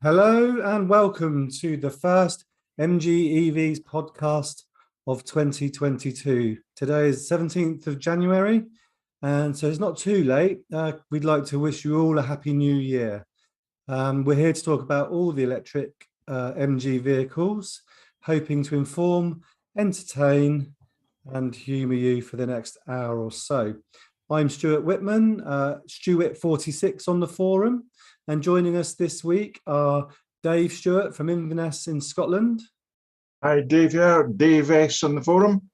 Hello and welcome to the first MG EVs podcast of 2022. Today is 17th of January, and so it's not too late. We'd like to wish you all a happy new year. We're here to talk about all the electric MG vehicles, hoping to inform, entertain, and humour you for the next hour or so. I'm Stuart Whitman, Stuart46 on the forum. And joining us this week are Dave Stewart from Inverness in Scotland. Hi, Dave here, Dave S on the forum.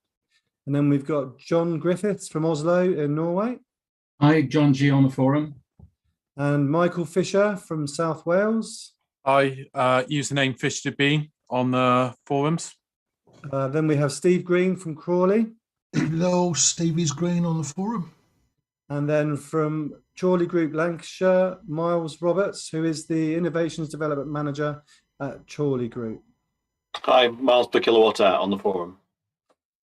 And then we've got John Griffiths from Oslo in Norway. Hi, John G on the forum. And Michael Fisher from South Wales. Hi, username Fish2B on the forums. Then we have Steve Green from Crawley. Hello, Stevie's Green on the forum. And then from Chorley Group Lancashire, Miles Roberts, who is the Innovations Development Manager at Chorley Group. Hi, Miles per kilowatt hour on the forum.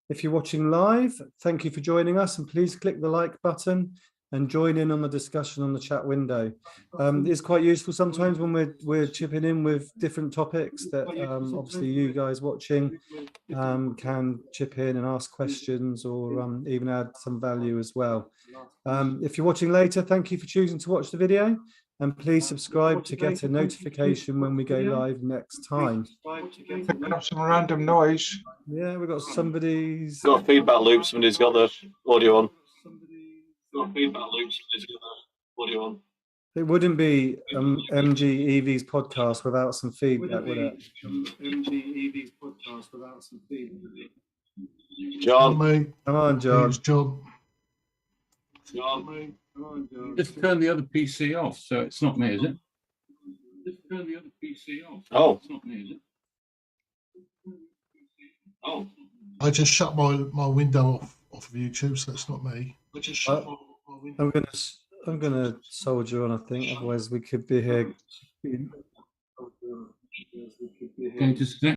If you're watching live, thank you for joining us, and please click the like button and join in on the discussion on the chat window. It's quite useful sometimes when we're chipping in with different topics that obviously you guys watching can chip in and ask questions or even add some value as well. If you're watching later, thank you for choosing to watch the video, and please subscribe to get a notification when we go live next time. Picking up some random noise. Yeah, we've got somebody's... Got a feedback loop, somebody's got the audio on. Got a feedback loop, somebody's got the audio on. It wouldn't be MG EV's podcast without some feedback, would it? MG EV's podcast without some feedback. John. Come on, John. Thanks, John. John. Come on, John. Just turn the other PC off, so it's not me, is it? Just turn the other PC off. So Oh. It's not me, is it? Oh. I just shut my window off of YouTube, so it's not me. I just shut my window. I'm gonna soldier on, I think. Otherwise, we could be here. Okay, just a sec.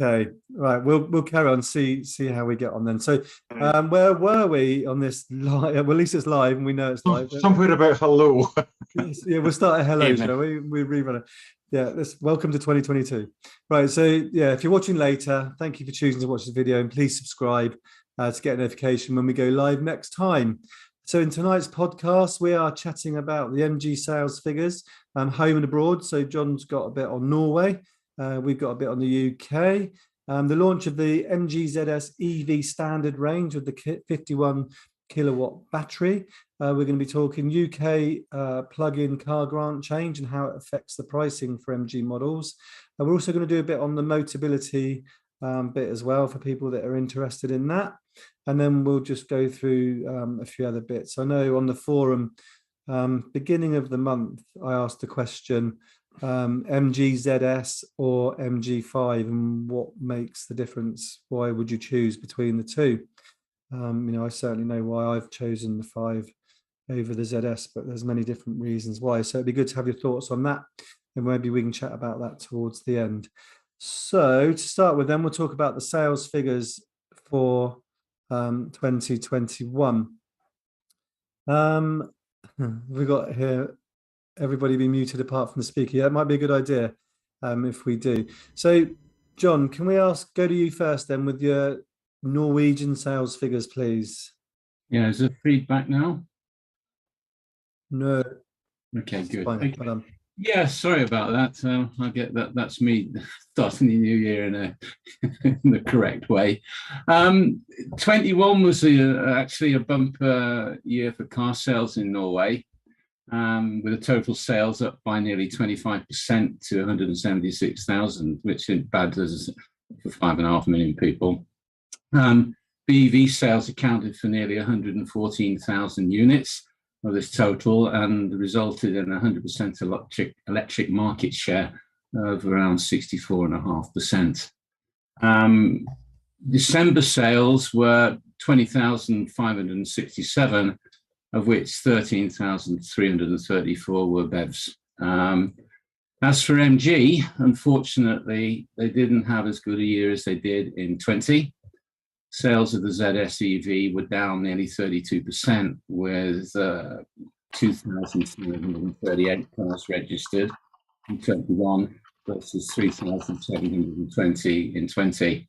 Okay, right. We'll carry on. See how we get on then. So, where were we on this live? Well, at least it's live, and we know it's live. Somewhere about hello. Yeah, we'll start at hello, Evening. shall we? We rerun it. Yeah, welcome to 2022. Right, so yeah, if you're watching later, thank you for choosing to watch the video, and please subscribe to get a notification when we go live next time. So in tonight's podcast, we are chatting about the MG sales figures, home and abroad. So John's got a bit on Norway. We've got a bit on the UK. The launch of the MG ZS EV standard range with the 51 kilowatt battery. We're going to be talking UK plug-in car grant change and how it affects the pricing for MG models. We're also going to do a bit on the Motability bit as well for people that are interested in that. And then we'll just go through a few other bits. I know on the forum, beginning of the month, I asked the question, MG ZS or MG5, and what makes the difference? Why would you choose between the two? I certainly know why I've chosen the 5 over the ZS, but there's many different reasons why. So it'd be good to have your thoughts on that, and maybe we can chat about that towards the end. So to start with, then we'll talk about the sales figures for 2021. We've got here everybody be muted apart from the speaker. Yeah, it might be a good idea if we do. So, John, can we go to you first then with your Norwegian sales figures, please? Yeah, is there feedback now? No. Okay, good. Fine. Okay. Well done. Yeah, sorry about that. I get that. That's me starting the new year in the correct way. 21 was actually a bumper year for car sales in Norway, with the total sales up by nearly 25% to 176,000, which isn't bad for 5.5 million people. BEV sales accounted for nearly 114,000 units of this total and resulted in 100% electric market share of around 64.5%. December sales were 20,567, of which 13,334 were BEVs. As for MG, unfortunately, they didn't have as good a year as they did in 20. sales of the ZSEV were down nearly 32%, with 2,738 cars registered in 21 versus 3,720 in 20.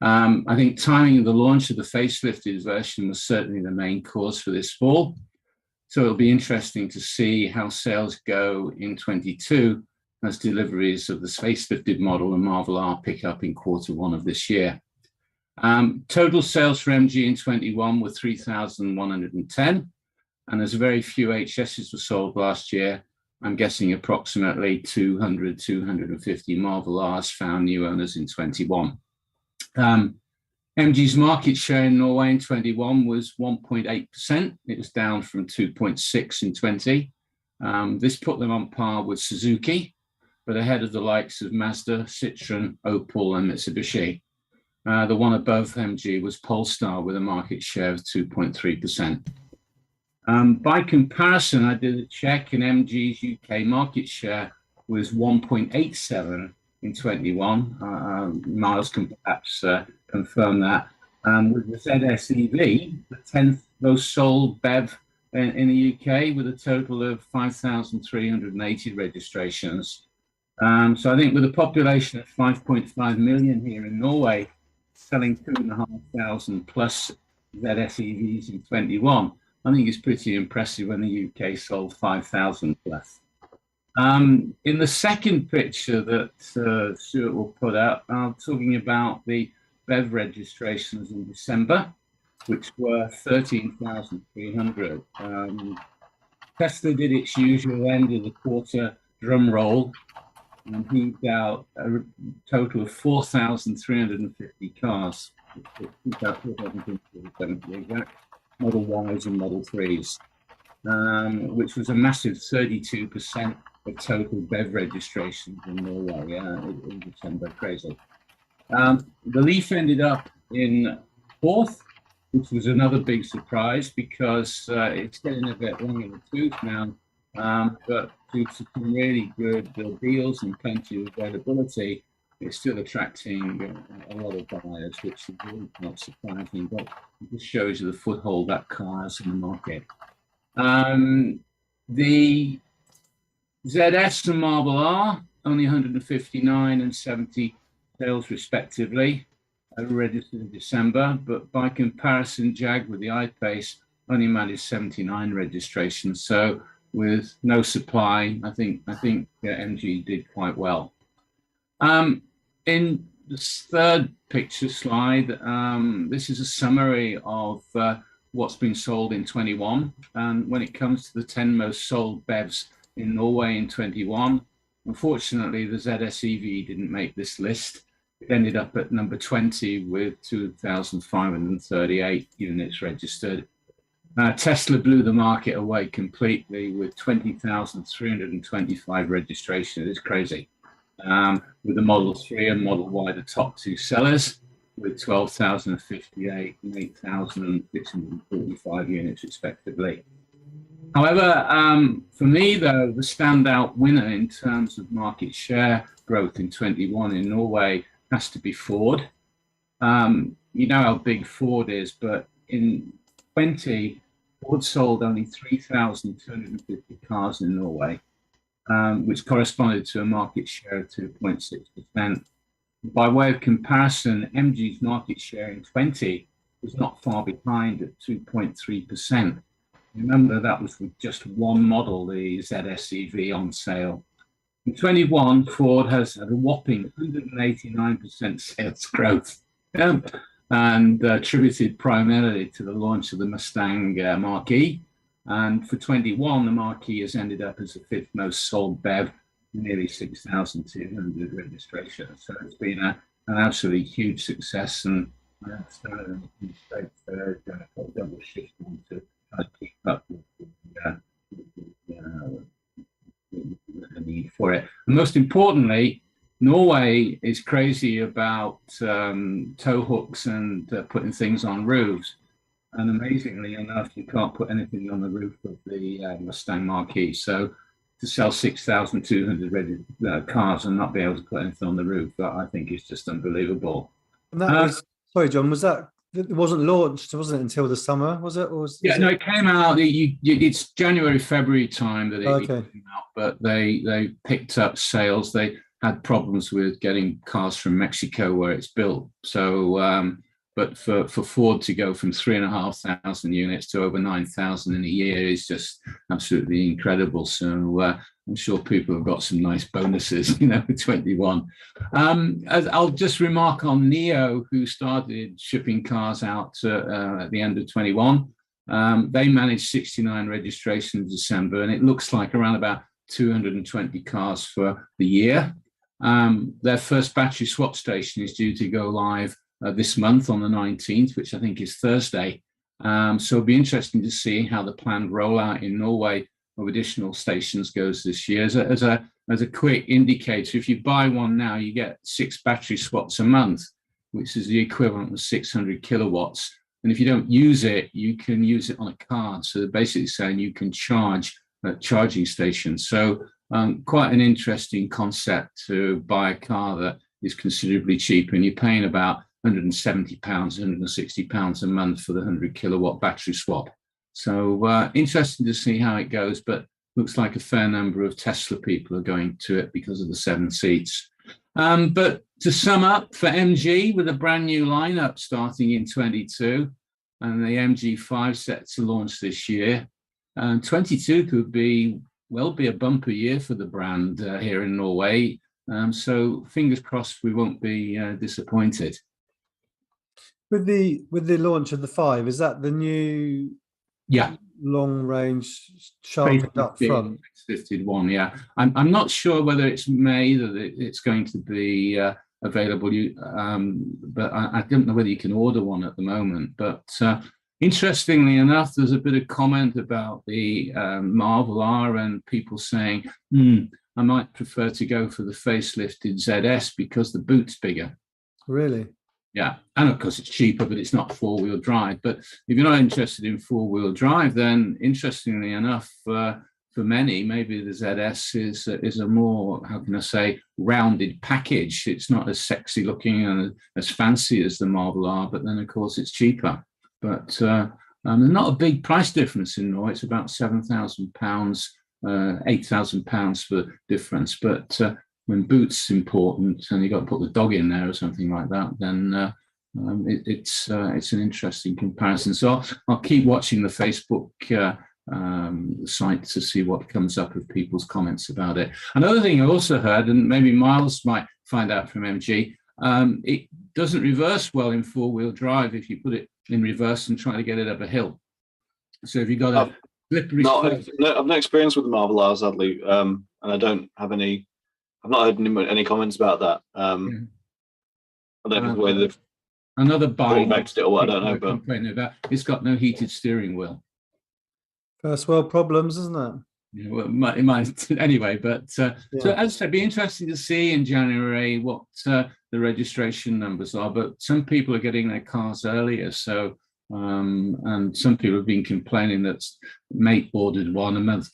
I think timing of the launch of the facelifted version was certainly the main cause for this fall. So it'll be interesting to see how sales go in 22 as deliveries of the facelifted model and Marvel R pick up in Q1 of this year. Total sales for MG in 21 were 3,110, and as very few HSs were sold last year, I'm guessing approximately 200, 250 Marvel Rs found new owners in 21. MG's market share in Norway in 21 was 1.8%. It was down from 2.6 in 20. This put them on par with Suzuki, but ahead of the likes of Mazda, Citroen, Opel, and Mitsubishi. The one above MG was Polestar with a market share of 2.3%. By comparison, I did a check, and MG's UK market share was 1.87 in 21. Miles can perhaps confirm that. With the ZSEV, the 10th most sold BEV in the UK, with a total of 5,380 registrations. So I think with a population of 5.5 million here in Norway, selling 2,500 plus ZSEVs in 21, I think it's pretty impressive when the UK sold 5,000 plus. In the second picture that Stuart will put up, I'm talking about the BEV registrations in December, which were 13,300. Tesla did its usual end of the quarter drum roll and heaved out a total of 4,350 cars, Model Ys and Model 3s, which was a massive 32% of total BEV registrations in Norway in December. Crazy. The Leaf ended up in fourth, which was another big surprise because it's getting a bit long in the tooth now, but due to some really good deals and plenty of availability, it's still attracting a lot of buyers, which is really not surprising, but it just shows you the foothold that car has in the market. The ZS and Marvel R, only 159 and 70 sales respectively, registered in December, but by comparison, Jag with the I-Pace only managed 79 registrations. So with no supply, I think MG did quite well. In the third picture slide, this is a summary of what's been sold in 21. And when it comes to the 10 most sold BEVs in Norway in 21, unfortunately, the ZSEV didn't make this list. It ended up at number 20 with 2,538 units registered. Tesla blew the market away completely with 20,325 registrations. It's crazy. With the Model 3 and Model Y, the top two sellers, with 12,058 and 8,645 units respectively. However, for me, though, the standout winner in terms of market share growth in 21 in Norway has to be Ford. You know how big Ford is, but in 20, Ford sold only 3,250 cars in Norway, which corresponded to a market share of 2.6%. By way of comparison, MG's market share in 20 was not far behind at 2.3%. Remember, that was with just one model, the ZSEV, on sale. In 21, Ford has had a whopping 189% sales growth, and attributed primarily to the launch of the Mustang Mach-E. And for 21, the Mach-E has ended up as the fifth most sold BEV, nearly 6,200 registrations. So it's been an absolutely huge success, and I understand in the States they're going to put double shift on to try to keep up with the need for it. And most importantly, Norway is crazy about tow hooks and putting things on roofs. And amazingly enough, you can't put anything on the roof of the Mustang Mach-E. So to sell 6,200 cars and not be able to put anything on the roof, that I think is just unbelievable. And that was, sorry, John, was that it wasn't launched, wasn't it, until the summer, was it? Or Yeah, no, it came out. It's January, February time that it Okay. came out, but they picked up sales. They had problems with getting cars from Mexico where it's built. So, but for Ford to go from 3,500 units to over 9,000 in a year is just absolutely incredible. So I'm sure people have got some nice bonuses, you know, with 21. I'll just remark on NIO, who started shipping cars out at the end of 21. They managed 69 registrations in December, and it looks like around about 220 cars for the year. Their first battery swap station is due to go live this month on the 19th, which I think is Thursday. So it'll be interesting to see how the planned rollout in Norway of additional stations goes this year. As a quick indicator, if you buy one now, you get 6 battery swaps a month, which is the equivalent of 600 kilowatts. And if you don't use it, you can use it on a card. So they're basically saying you can charge at charging stations. So quite an interesting concept to buy a car that is considerably cheaper, and you're paying about £170, £160 a month for the 100 kilowatt battery swap. So interesting to see how it goes, but looks like a fair number of Tesla people are going to it because of the 7 seats. But to sum up, for MG, with a brand new lineup starting in 22, and the MG5 set to launch this year, 22 could be a bumper year for the brand here in Norway. So fingers crossed we won't be disappointed. With the launch of the 5, is that the new long range sharpened up front? Lifted one, yeah. I'm not sure whether it's May that it's going to be available, but I don't know whether you can order one at the moment. But interestingly enough, there's a bit of comment about the Marvel R and people saying, I might prefer to go for the facelifted ZS because the boot's bigger. Really? Yeah, and of course it's cheaper, but it's not 4-wheel drive. But if you're not interested in 4-wheel drive, then interestingly enough, for many, maybe the ZS is a more, how can I say, rounded package. It's not as sexy looking and as fancy as the Marvel R, but then of course it's cheaper. But there's not a big price difference in Norway. It's about £7,000, £8,000 for difference. But when boot's important and you've got to put the dog in there or something like that, then it's an interesting comparison. So I'll keep watching the Facebook site to see what comes up of people's comments about it. Another thing I also heard, and maybe Miles might find out from MG, it doesn't reverse well in 4-wheel drive if you put it in reverse and try to get it up a hill. So if you've got a slippery I've no experience with the Marvel R, sadly, and I don't have any. I've not heard any comments about that. I don't know whether they've another bike it or what, I don't know, but complaining about it's got no heated steering wheel. First world problems, isn't it? Yeah, well, it might anyway. But so as I said, it'd be interesting to see in January what the registration numbers are. But some people are getting their cars earlier, so and some people have been complaining that mate ordered one a month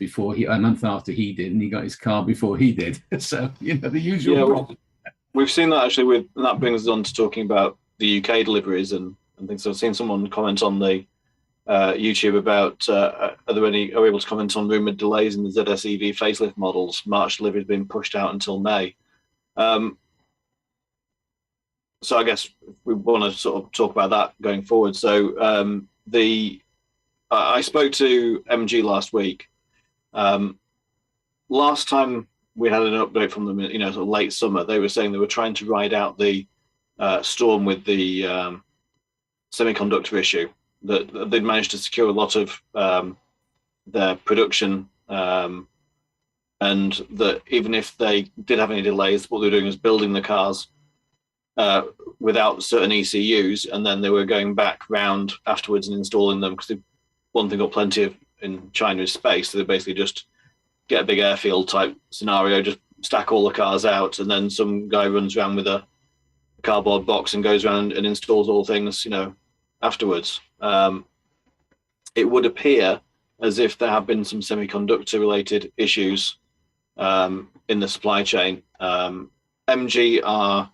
after he did, and he got his car before he did. So the usual problem. We've seen that actually. And that brings us on to talking about the UK deliveries and things. So I've seen someone comment on the YouTube about are you able to comment on rumoured delays in the ZSEV facelift models? March delivery has been pushed out until May. So I guess we want to sort of talk about that going forward. So I spoke to MG last week. Last time we had an update from them, sort of late summer, they were saying they were trying to ride out the storm with the semiconductor issue. That they'd managed to secure a lot of their production, and that even if they did have any delays, what they were doing was building the cars without certain ECUs, and then they were going back round afterwards and installing them, because one thing got plenty of in China is space, so they basically just get a big airfield type scenario, just stack all the cars out, and then some guy runs around with a cardboard box and goes around and installs all things, afterwards. It would appear as if there have been some semiconductor related issues in the supply chain. MG are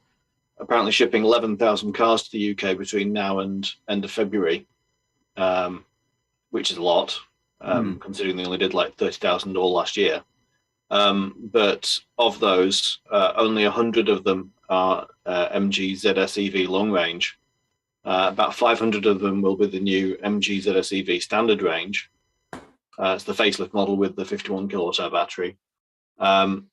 apparently shipping 11,000 cars to the UK between now and end of February, which is a lot, considering they only did like 30,000 all last year. But of those, only 100 of them are MG ZSEV long range. About 500 of them will be the new MG ZSEV standard range. It's the facelift model with the 51 kilowatt hour battery. And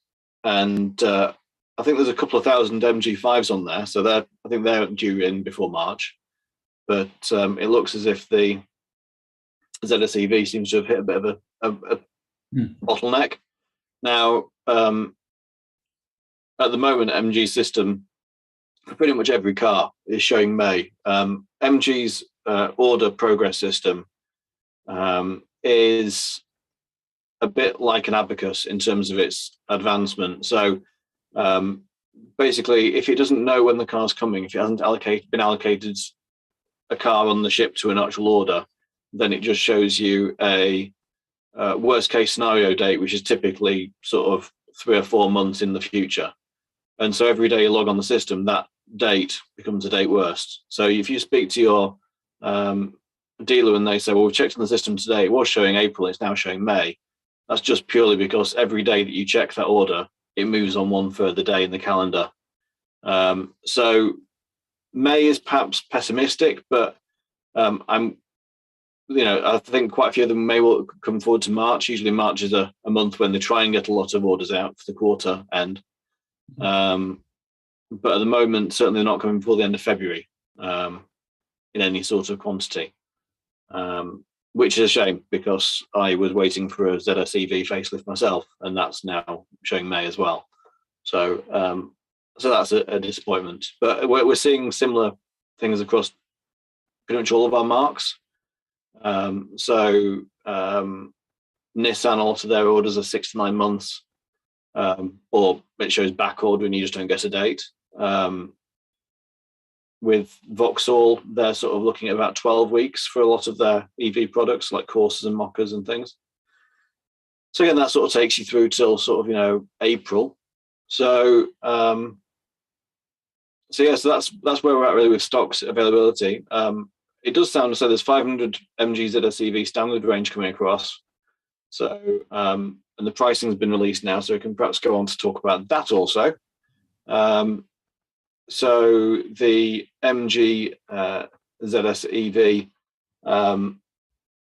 I think there's a couple of thousand MG5s on there, so I think they're due in before March. But it looks as if the ZSEV seems to have hit a bit of a bottleneck. Now, at the moment, MG's system, pretty much every car is showing May. MG's order progress system is a bit like an abacus in terms of its advancement. So basically, if it doesn't know when the car's coming, if it hasn't been allocated a car on the ship to an actual order, then it just shows you a worst case scenario date, which is typically sort of 3 or 4 months in the future. And so every day you log on the system, that date becomes a date worst. So if you speak to your dealer and they say, well, we checked in the system today, it was showing April, it's now showing May. That's just purely because every day that you check that order, it moves on one further day in the calendar. So May is perhaps pessimistic, but I think quite a few of them may well come forward to March. Usually March is a month when they try and get a lot of orders out for the quarter end. But at the moment, certainly not coming before the end of February in any sort of quantity, which is a shame because I was waiting for a ZSEV facelift myself, and that's now showing May as well. So that's a disappointment. But we're seeing similar things across pretty much all of our marks. Nissan, a lot of their orders are 6 to 9 months, or it shows back order and you just don't get a date. With Vauxhall, they're sort of looking at about 12 weeks for a lot of their EV products like Corsas and Moccas and things. So again, that sort of takes you through till sort of, April. So that's where we're at really with stocks availability. It does sound as though there's 500 MG ZSEV standard range coming across. So, and the pricing has been released now, so we can perhaps go on to talk about that also. So the MG ZSEV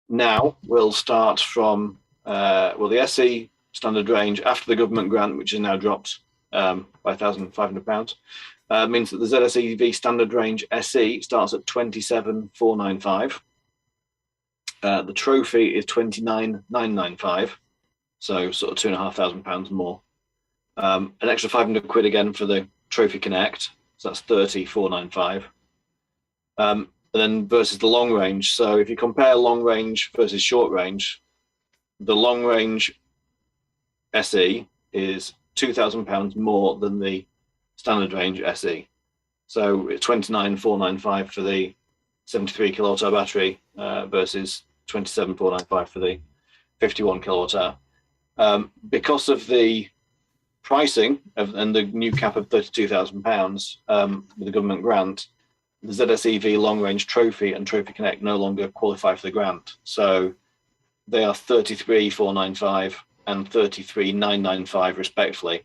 now will start from, the SE standard range after the government grant, which is now dropped by £1,500. Means that the ZSEV standard range SE starts at 27,495. The trophy is 29,995, so sort of £2,500 more. An extra £500 again for the Trophy Connect, so that's 30,495. And then versus the long range. So if you compare long range versus short range, the long range SE is £2,000 more than the standard range SE. So it's 29,495 for the 73 kilowatt hour battery versus 27,495 for the 51 kilowatt hour. Because of the pricing and the new cap of £32,000 with the government grant, the ZSEV long range Trophy and Trophy Connect no longer qualify for the grant. So they are 33,495 and 33,995 respectively.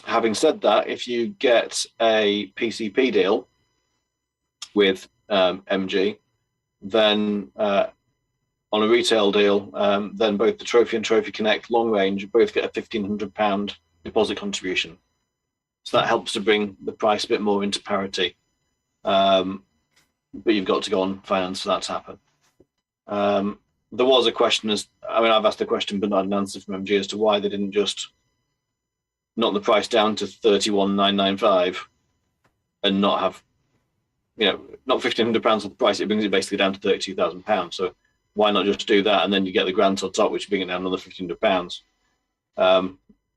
Having said that, if you get a PCP deal with MG, then on a retail deal, then both the Trophy and Trophy Connect long range both get a £1,500 deposit contribution. So that helps to bring the price a bit more into parity. But you've got to go on finance for that to happen. There was a question I've asked a question but not an answer from MG as to why they didn't just knock the price down to 31,995 and not have, not £1,500 off the price. It brings it basically down to £32,000. So why not just do that and then you get the grant on top, which brings it down another £1,500. But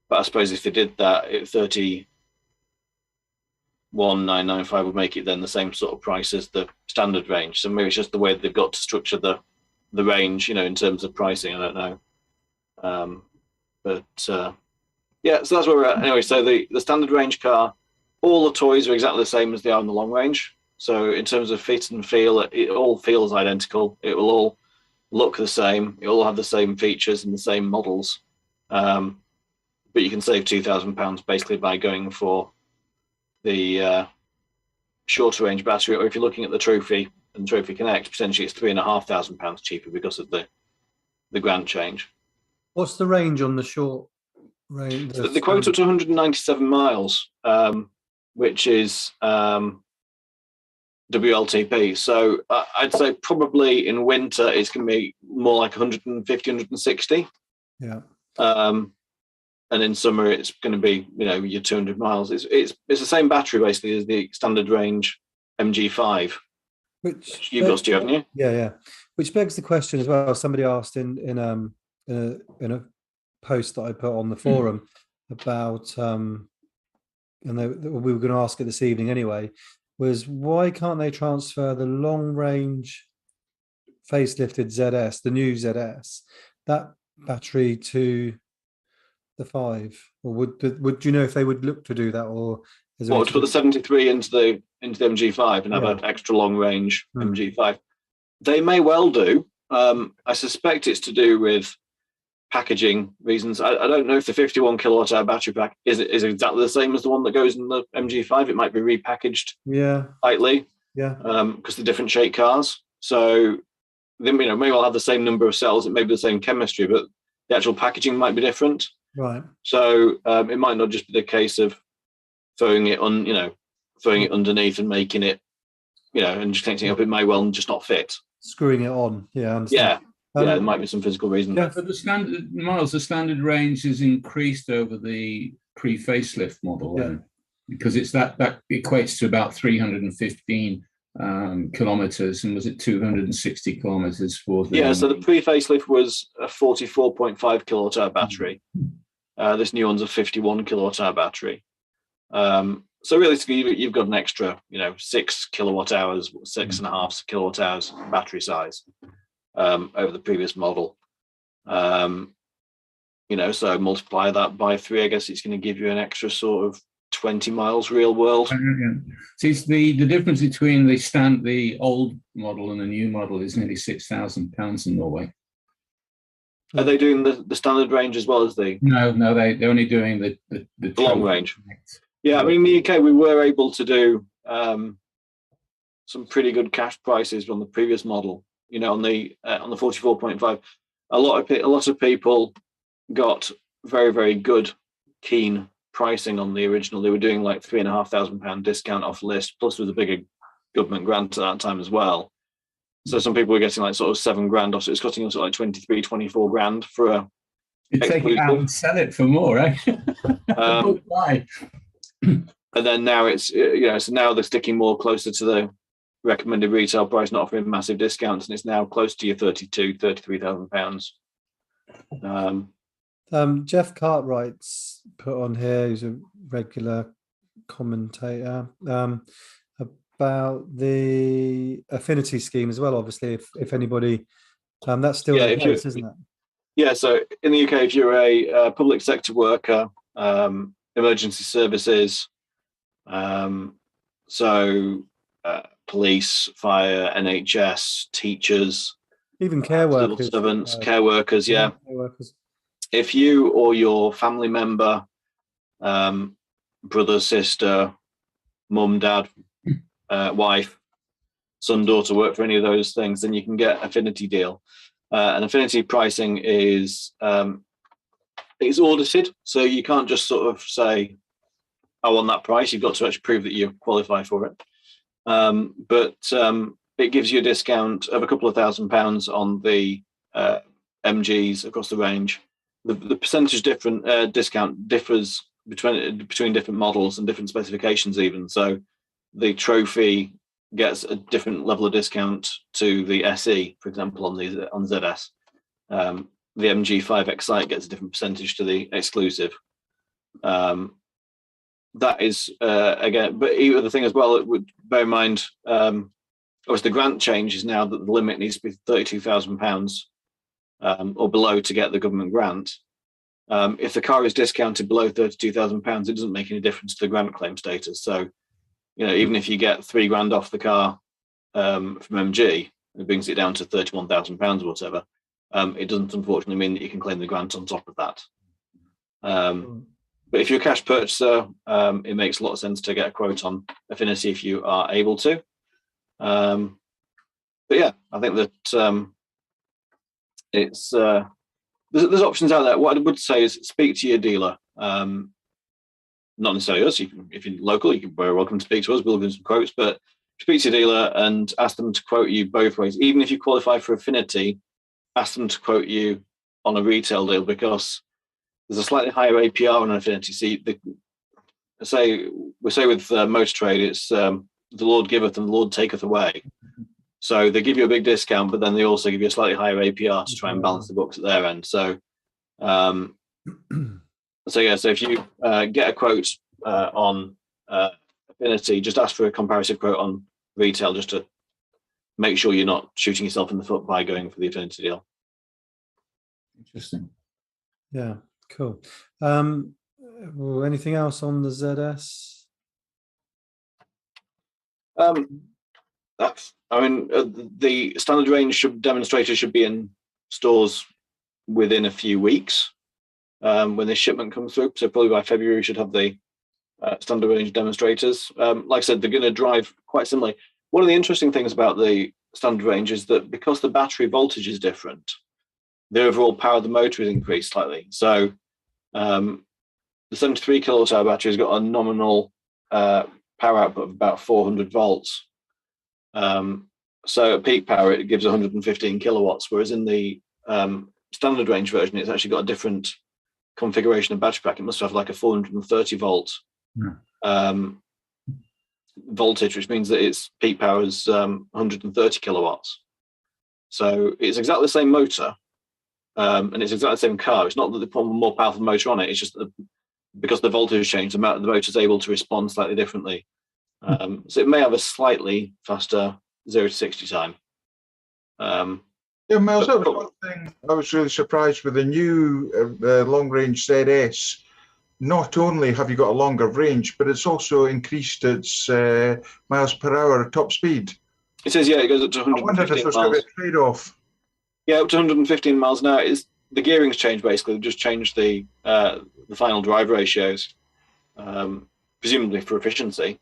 I suppose if they did that, 31,995 would make it then the same sort of price as the standard range. So maybe it's just the way they've got to structure the range, in terms of pricing. I don't know. So that's where we're at. Anyway, so the standard range car all the toys are exactly the same as they are in the long range. So in terms of fit and feel, it all feels identical. It will all look the same. It will all have the same features and the same models. But you can save £2,000 basically by going for the shorter range battery, or if you're looking at the Trophy and Trophy Connect, potentially it's £3,500 cheaper because of the grant change. What's the range on the short range? So the quote up to 197 miles, which is WLTP. So I'd say probably in winter it's going to be more like 150, 160. Yeah. And in summer it's going to be, your 200 miles. It's the same battery basically as the standard range MG5. Which you've got, Stu, haven't you? Yeah. Which begs the question as well. Somebody asked in a post that I put on the forum about, and we were going to ask it this evening anyway, was why can't they transfer the long range facelifted ZS, the new ZS, that battery to the 5? Or would you know if they would look to do that, or is to put the 73 into the MG5 and have an extra long range MG5? They may well do. I suspect it's to do with packaging reasons. I don't know if the 51 kilowatt hour battery pack is exactly the same as the one that goes in the MG5. It might be repackaged slightly, because they're different shape cars. So they may well have the same number of cells. It may be the same chemistry, but the actual packaging might be different. Right. So it might not just be the case of throwing it underneath and making it, and just connecting it up. It may well just not fit. Screwing it on. Yeah. I understand. There might be some physical reason. Yeah, but the standard range is increased over the pre-facelift model, because it's that equates to about 315 kilometers, and was it 260 kilometers for the? So the pre-facelift was a 44.5 kilowatt hour battery. This new one's a 51 kilowatt hour battery. So realistically, you've got an extra, 6 kilowatt hours, 6.5 kilowatt hours battery size over the previous model. So multiply that by 3. I guess it's going to give you an extra sort of 20 miles real world. See, the difference between the old model and the new model is nearly £6,000 in Norway. Are they doing the standard range as well as the? No, they're only doing the long range. Yeah, I mean, in the UK we were able to do some pretty good cash prices on the previous model. On the 44.5, a lot of people got very, very good, keen pricing on the original. They were doing like £3,500 discount off list, plus there was a bigger government grant at that time as well. So some people were getting like sort of $7,000 off. So it's costing us like 23, 24 grand for a. You take it out and sell it for more, eh? And then now it's so now they're sticking more closer to the recommended retail price, not offering massive discounts, and it's now close to your £33,000. Jeff Cartwright's put on here, who's a regular commentator, about the affinity scheme as well. Obviously, if anybody, that's still the case, isn't it? Yeah. So in the UK, if you're a public sector worker, emergency services, police, fire, NHS, teachers, even care workers, civil servants, care workers. Care workers. If you or your family member, brother, sister, mum, dad, wife, son, daughter work for any of those things, then you can get affinity deal. And affinity pricing is it's audited, so you can't just sort of say, I want that price. You've got to actually prove that you qualify for it. But it gives you a discount of a couple of £1,000s on the MGs across the range. The percentage discount differs between different models and different specifications even. So the Trophy gets a different level of discount to the SE, for example, on ZS. The MG5 Excite gets a different percentage to the Exclusive. That is again, but the thing as well, it would bear in mind, obviously the grant change is now that the limit needs to be £32,000 or below to get the government grant. If the car is discounted below £32,000, it doesn't make any difference to the grant claim status. So, even if you get £3,000 off the car from MG, it brings it down to £31,000 or whatever. It doesn't unfortunately mean that you can claim the grant on top of that. But if you're a cash purchaser, it makes a lot of sense to get a quote on Affinity if you are able to. But yeah, I think that it's there's options out there. What I would say is speak to your dealer. Not necessarily us. If you're local, you're very welcome to speak to us. We'll give some quotes, but speak to your dealer and ask them to quote you both ways. Even if you qualify for Affinity, ask them to quote you on a retail deal, because there's a slightly higher APR on an Affinity. See, we say with Motor Trade, it's the Lord giveth and the Lord taketh away. So they give you a big discount, but then they also give you a slightly higher APR to try and balance the books at their end. So, so if you get a quote on Affinity, just ask for a comparative quote on retail, just to make sure you're not shooting yourself in the foot by going for the Affinity deal. Interesting. Yeah, cool. Anything else on the ZS? The standard range demonstrators should be in stores within a few weeks when this shipment comes through. So probably by February, we should have the standard range demonstrators. Like I said, they're going to drive quite similarly. One of the interesting things about the standard range is that because the battery voltage is different, the overall power of the motor is increased slightly. So the 73 kilowatt hour battery has got a nominal power output of about 400 volts. So at peak power, it gives 115 kilowatts, whereas in the standard range version, it's actually got a different configuration of battery pack. It must have like a 430 volt voltage, which means that its peak power is 130 kilowatts. So it's exactly the same motor, and it's exactly the same car. It's not that they put a more powerful motor on it. It's just that because the voltage has changed, the motor is able to respond slightly differently. So it may have a slightly faster 0 to 60 time. Yeah, Miles, that was one thing I was really surprised with the new long-range ZS. Not only have you got a longer range, but it's also increased its miles per hour top speed. It says, yeah, it goes up to 115 I wondered if there's going to be a trade-off. Yeah, up to 115 miles an hour. The gearing's changed, basically. They've just changed the final drive ratios, presumably for efficiency.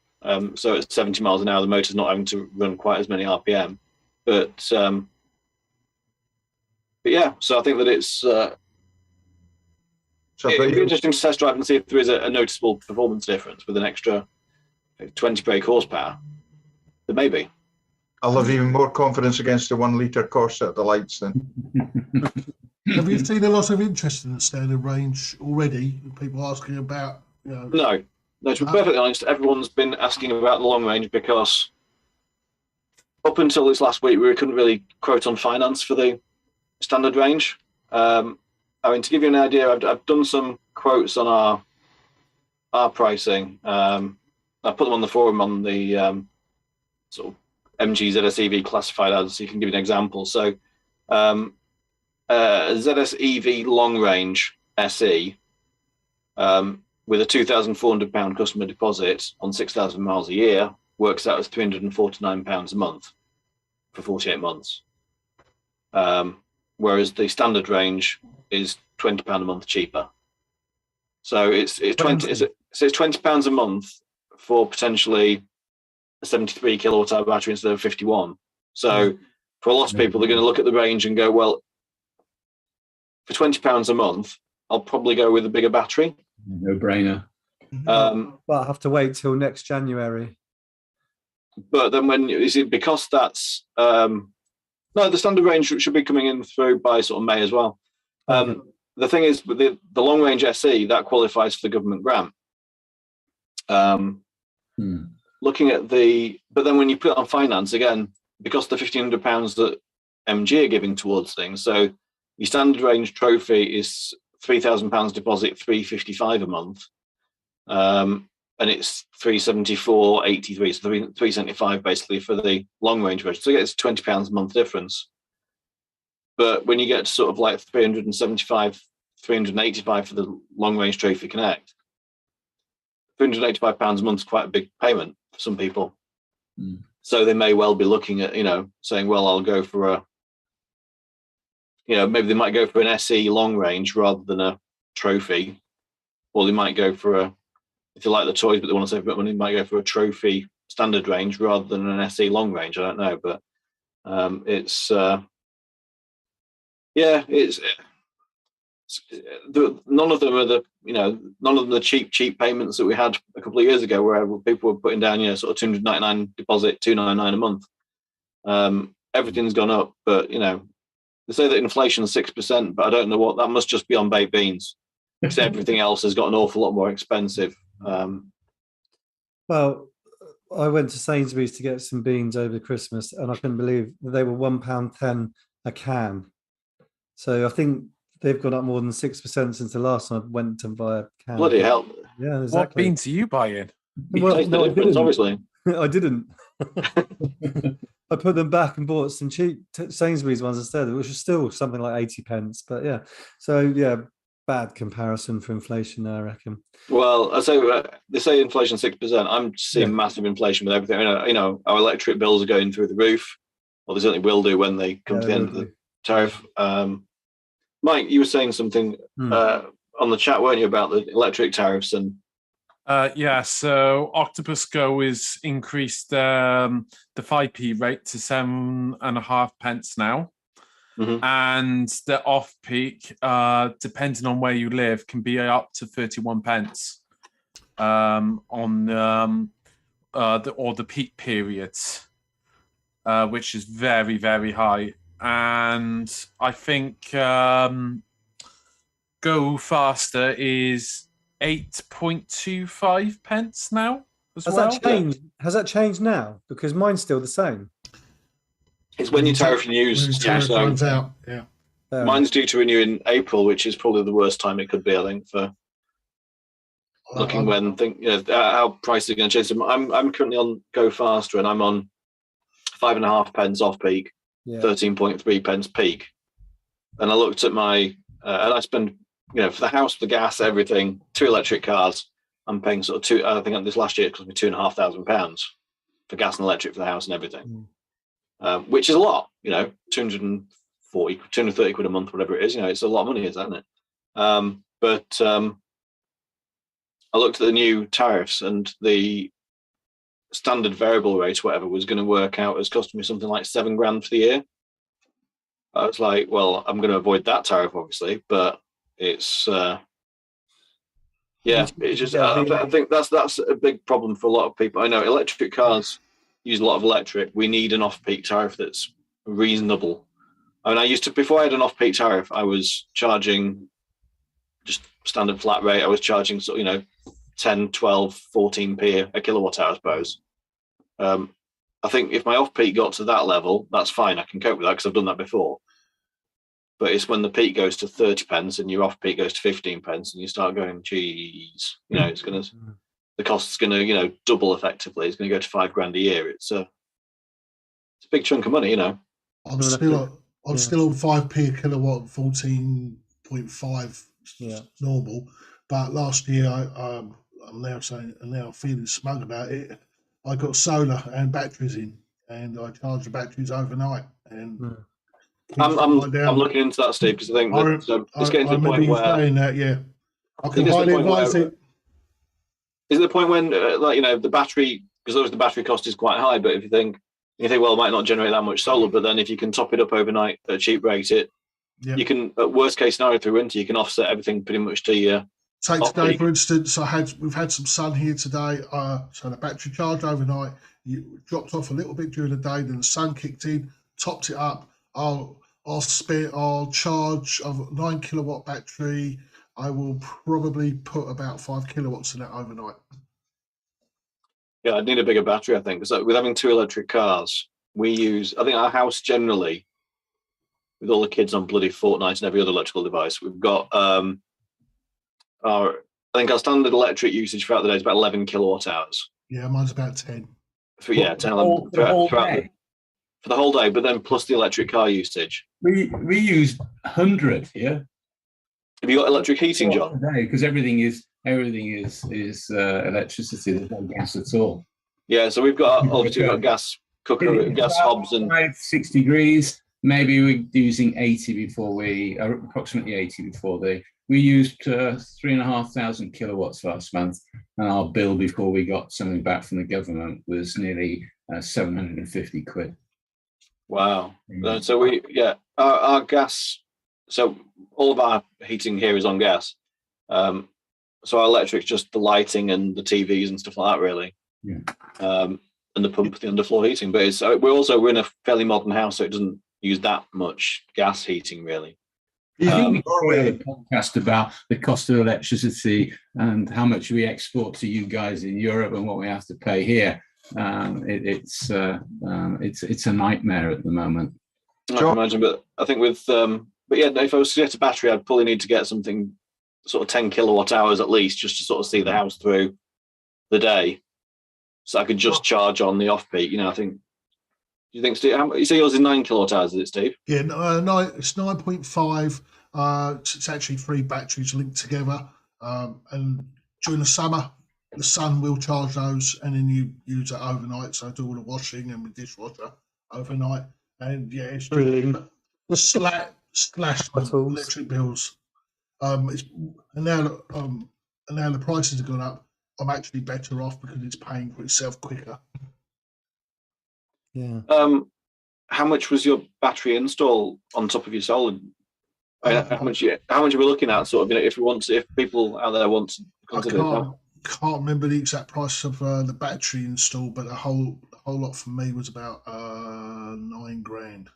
So at 70 miles an hour, the motor's not having to run quite as many RPM. But yeah, so I think that it's it'd be interesting to test drive and see if there is a noticeable performance difference with an extra 20 brake horsepower. There may be. I'll have even more confidence against the 1 litre Corsa at the lights then. Have you seen a lot of interest in the standard range already? People asking about, No, to be perfectly honest, everyone's been asking about the long range because up until this last week, we couldn't really quote on finance for the standard range. To give you an idea, I've done some quotes on our pricing. I put them on the forum on the sort of MG ZSEV classified ads, so you can give you an example. So ZSEV long range SE with a £2,400 customer deposit on 6,000 miles a year works out as £349 a month for 48 months. Whereas the standard range is £20 a month cheaper. So it's £20 a month for potentially a 73 kilowatt hour battery instead of 51. So for a lot of people, they're going to look at the range and go, well, for £20 a month, I'll probably go with a bigger battery. No brainer. Well, I'll have to wait till next January. But then because that's no, the standard range should be coming in through by sort of May as well. The thing is, with the long range SE, that qualifies for the government grant. Looking at but then when you put it on finance again, because the £1,500 that MG are giving towards things, so your standard range trophy is £3,000 deposit, £355 a month, and it's £374.83, so £375 basically for the long range version. So it's £20 a month difference. But when you get to sort of like £375 £385 for the long range Trophy Connect. £385 a month is quite a big payment for some people. Mm. So they may well be looking at, saying, well, I'll go for maybe they might go for an SE long range rather than a Trophy. Or they might go for if they like the toys but they want to save a bit of money, they might go for a Trophy standard range rather than an SE long range. I don't know, but it's none of them are the cheap payments that we had a couple of years ago, where people were putting down sort of $299 deposit, $299 a month. Everything's gone up, but they say that inflation is 6%, but I don't know what that must just be on baked beans, because everything else has got an awful lot more expensive. Well, I went to Sainsbury's to get some beans over Christmas, and I couldn't believe that they were £1.10 a can. So I think they've gone up more than 6% since the last time I went to buy a can. Bloody hell! Yeah, exactly. What beans are you buying? Taste the difference, obviously. I didn't. I put them back and bought some cheap Sainsbury's ones instead, which was still something like 80 pence. But yeah, so yeah, bad comparison for inflation there, I reckon. Well, I say they say inflation 6%. I'm seeing massive inflation with everything. Our electric bills are going through the roof. Well, they certainly will do when they come to the end of the tariff. Mike, you were saying something on the chat, weren't you, about the electric tariffs and? So Octopus Go is increased the 5p rate to 7.5 pence now. Mm-hmm. And the off-peak, depending on where you live, can be up to 31 pence on the peak periods, which is very, very high. And I think Go Faster is 8.25 pence now as Has well. that changed? Has that changed now? Because mine's still the same. It's when your tariff renews. Runs out. Yeah. Mine's due to renew in April, which is probably the worst time it could be, I think, for looking how prices are going to change. So I'm currently on Go Faster, and I'm on 5.5 pence off peak, 13.3 pence peak. And I looked at my and I spend for the house, the gas, everything, 2 electric cars. I'm paying sort of two. I think this last year it cost me £2,500 for gas and electric for the house and everything, which is a lot. 230 quid a month, whatever it is. It's a lot of money, isn't it? But I looked at the new tariffs, and the standard variable rate, whatever, was going to work out as costing me something like $7,000 for the year. I was like, well, I'm going to avoid that tariff, obviously, but it's it's just I think that's a big problem for a lot of people. I know electric cars use a lot of electric. We need an off-peak tariff that's reasonable. I mean, before I had an off-peak tariff, I was charging just standard flat rate. I was charging 10, 12, 14p a kilowatt hour, I suppose. I think if my off-peak got to that level, that's fine. I can cope with that because I've done that before. But it's when the peak goes to 30 pence and your off-peak goes to 15 pence, and you start going, geez, it's going to, the cost's going to, double effectively. It's going to go to £5,000 a year. It's a big chunk of money, I'm still on 5p a kilowatt, 14.5 normal. But last year, I'm now feeling smug about it. I got solar and batteries in, and I charge the batteries overnight. And I'm looking into that, Steve, because I think it's getting to the point where I can highly advise it. Is it the point when the battery, because obviously the battery cost is quite high, but if you think well, it might not generate that much solar, but then if you can top it up overnight at a cheap rate, you can, at worst case scenario through winter, you can offset everything pretty much to your. Take today, for instance, we've had some sun here today, so the battery charged overnight. You dropped off a little bit during the day, then the sun kicked in, topped it up. I'll charge a 9 kilowatt battery. I will probably put about 5 kilowatts in that overnight. Yeah, I'd need a bigger battery, I think, because with having 2 electric cars, we use, I think our house generally, with all the kids on bloody Fortnite and every other electrical device, we've got our standard electric usage throughout the day is about 11 kilowatt hours. Yeah, mine's about 10. For the whole day, but then plus the electric car usage. We use 100 here. Have you got electric heating, John? Because everything is electricity. There's no gas at all. Yeah, so we've got gas cooker, gas hobs, and 6 degrees. Maybe we're using 80 before approximately 80 before we used 3,500 kilowatts last month, and our bill before we got something back from the government was nearly 750 quid. Wow. So our gas. So all of our heating here is on gas. So our electric's just the lighting and the TVs and stuff like that, really. Yeah. And the pump, the underfloor heating. But we're in a fairly modern house, so it doesn't use that much gas heating, really. I think we could do a podcast about the cost of electricity and how much we export to you guys in Europe and what we have to pay here. It's a nightmare at the moment. I can imagine, but I think with but yeah, if I was to get a battery, I'd probably need to get something sort of 10 kilowatt hours at least, just to sort of see the house through the day, so I could just charge on the off peak. I think. Do you think, Steve? You say yours is 9 kilowatt hours, is it, Steve? Yeah, no, it's 9.5. It's actually 3 batteries linked together, and during the summer, the sun will charge those, and then you use it overnight. So I do all the washing and the dishwasher overnight, and yeah, it's Brilliant. slash electric bills. And now the prices have gone up. I'm actually better off because it's paying for itself quicker. Yeah. How much was your battery install on top of your solar? How much are we looking at? Sort of, if people out there want to consider I can't remember the exact price of the battery install, but the whole lot for me was about $9,000.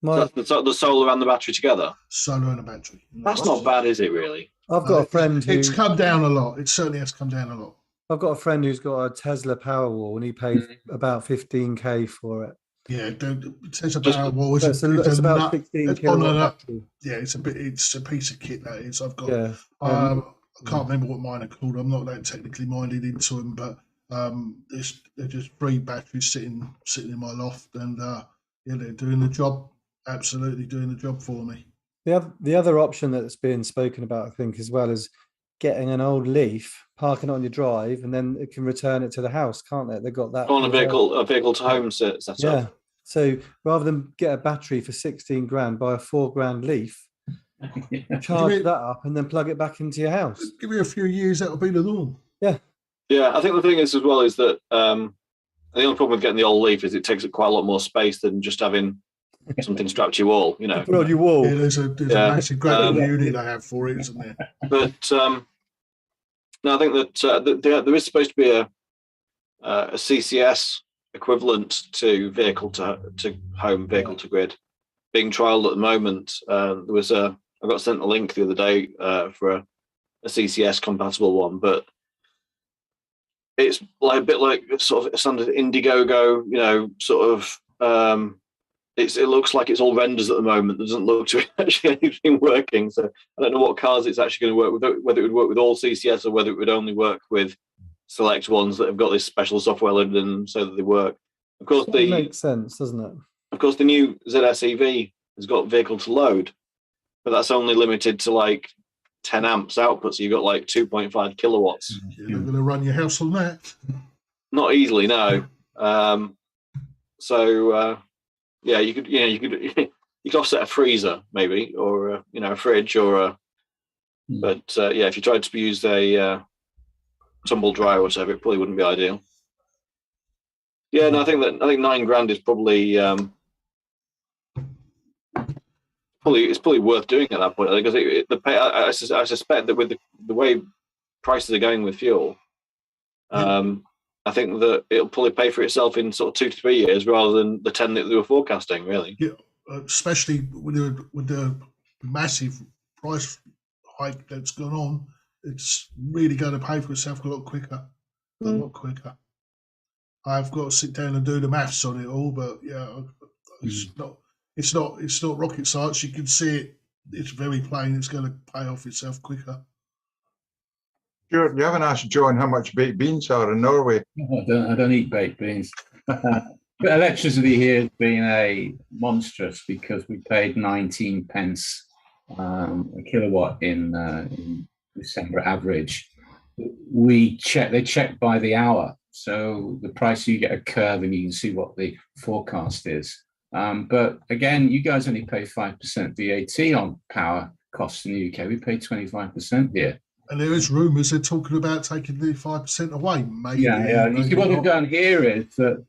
The solar and the battery together. Solar and a battery. That's not bad, is it? Really? I've got a friend who. It's come down a lot. It certainly has come down a lot. I've got a friend who's got a Tesla Powerwall, and he paid about 15K for it. Yeah, the Tesla Powerwall is it's about 16 kilowatt battery. Yeah, it's a piece of kit, that is. I've got. Yeah. I can't remember what mine are called. I'm not that technically minded into them, but they're just 3 batteries sitting in my loft, and they're doing the job. Absolutely doing the job for me. The other option that's being spoken about, I think, as well, is getting an old Leaf, parking it on your drive, and then it can return it to the house, can't it? They've got that on a vehicle to home set up. Yeah. So rather than get a battery for 16 grand, buy a 4 grand Leaf, charge that up, and then plug it back into your house. Give me a few years, that'll be the norm. Yeah. Yeah, I think the thing is as well is that the only problem with getting the old Leaf is it takes up quite a lot more space than just having something strapped to your wall, Put on your wall. Yeah, there's a massive gravity unit I have for it, isn't there? But no, I think that there is supposed to be a CCS equivalent to vehicle to home, vehicle to grid being trialled at the moment. I got sent a link the other day for a CCS compatible one, but it's like a bit like sort of a standard Indiegogo, sort of. It looks like it's all renders at the moment. There doesn't look to be actually anything working. So I don't know what cars it's actually going to work with, whether it would work with all CCS or whether it would only work with select ones that have got this special software loaded in them so that they work. Of course, it makes sense, doesn't it? Of course, the new ZSEV has got vehicle to load, but that's only limited to like 10 amps output. So you've got like 2.5 kilowatts. You're not going to run your house on that. Not easily, no. Yeah, you could offset a freezer maybe, or a fridge, or a. But if you tried to use a tumble dryer or whatever, it probably wouldn't be ideal. Yeah, no, I think $9,000 is probably it's probably worth doing at that point, because I suspect that with the way prices are going with fuel, I think that it'll probably pay for itself in sort of 2 to 3 years rather than the 10 that they were forecasting, really. Yeah, especially with the massive price hike that's gone on, it's really going to pay for itself a lot quicker. A lot quicker. I've got to sit down and do the maths on it all, but yeah, it's not rocket science. You can see it. It's very plain. It's going to pay off itself quicker. Sure, you haven't asked John how much baked beans are in Norway. I don't eat baked beans. But electricity here has been monstrous, because we paid 19 pence a kilowatt in December average. They check by the hour. So the price, you get a curve and you can see what the forecast is. But again, you guys only pay 5% VAT on power costs in the UK. We pay 25% here. And there is rumours they're talking about taking the 5% away, maybe. Yeah. You see what they've done here is that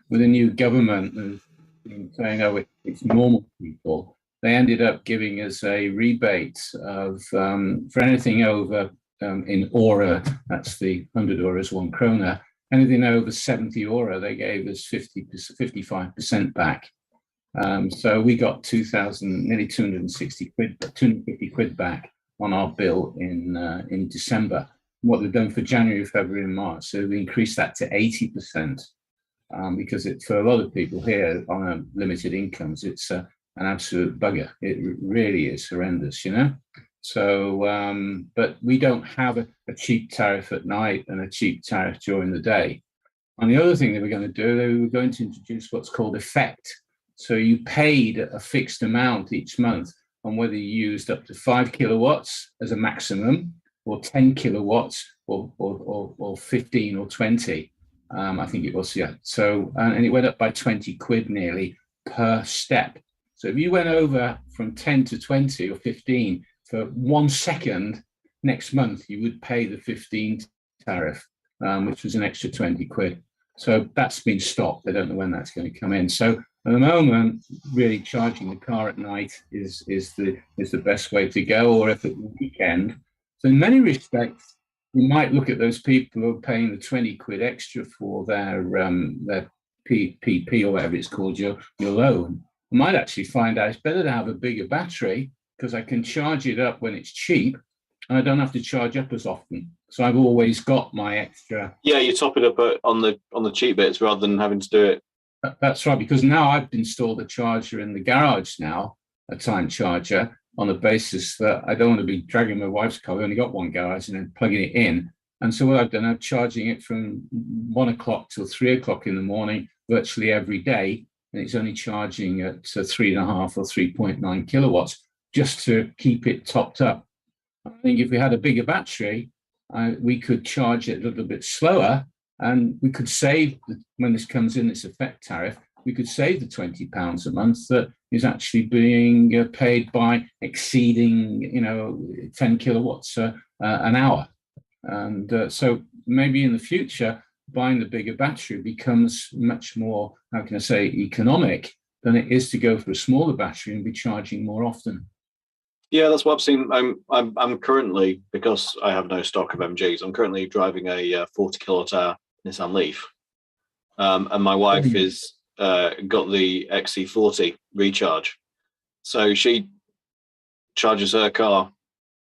with the new government, they've been saying, oh, it's normal people. They ended up giving us a rebate of for anything over in euro, that's the 100 euros, 1 krona. Anything over 70 euro, they gave us 55% back. So we got nearly 250 quid back on our bill in December. What they've done for January, February, and March, so we increased that to 80%, because for a lot of people here on limited incomes, it's an absolute bugger. It really is horrendous, you know. So, but we don't have a cheap tariff at night and a cheap tariff during the day. And the other thing that we're going to do, they were going to introduce what's called effect. So you paid a fixed amount each month on whether you used up to 5 kilowatts as a maximum, or 10 kilowatts, or 15 or 20. I think it was, yeah. So, and it went up by 20 quid nearly per step. So if you went over from 10 to 20 or 15 for 1 second, next month you would pay the 15 tariff, which was an extra 20 quid. So that's been stopped. I don't know when that's going to come in. So at the moment, really charging the car at night is the best way to go, or if at the weekend. So in many respects, you might look at those people who are paying the 20 quid extra for their PP or whatever it's called, your loan. I might actually find out it's better to have a bigger battery, because I can charge it up when it's cheap and I don't have to charge up as often. So I've always got my extra. Yeah, you top it up on the cheap bits rather than having to do it. That's right, because now I've installed a charger in the garage now, a time charger, on the basis that I don't want to be dragging my wife's car. We've only got one garage, and then plugging it in. And so what I've done, I'm charging it from 1 o'clock till 3 o'clock in the morning, virtually every day. And it's only charging at 3.5 or 3.9 kilowatts, just to keep it topped up. I think if we had a bigger battery, we could charge it a little bit slower, and we could save, when this comes in, this effect tariff, we could save the £20 a month that is actually being paid by exceeding, 10 kilowatts an hour. And so maybe in the future, buying the bigger battery becomes much more, how can I say, economic than it is to go for a smaller battery and be charging more often. Yeah, that's what I've seen. I'm currently, because I have no stock of MGs, I'm currently driving a 40 kilowatt hour Nissan Leaf, and my wife is got the XC40 recharge, so she charges her car,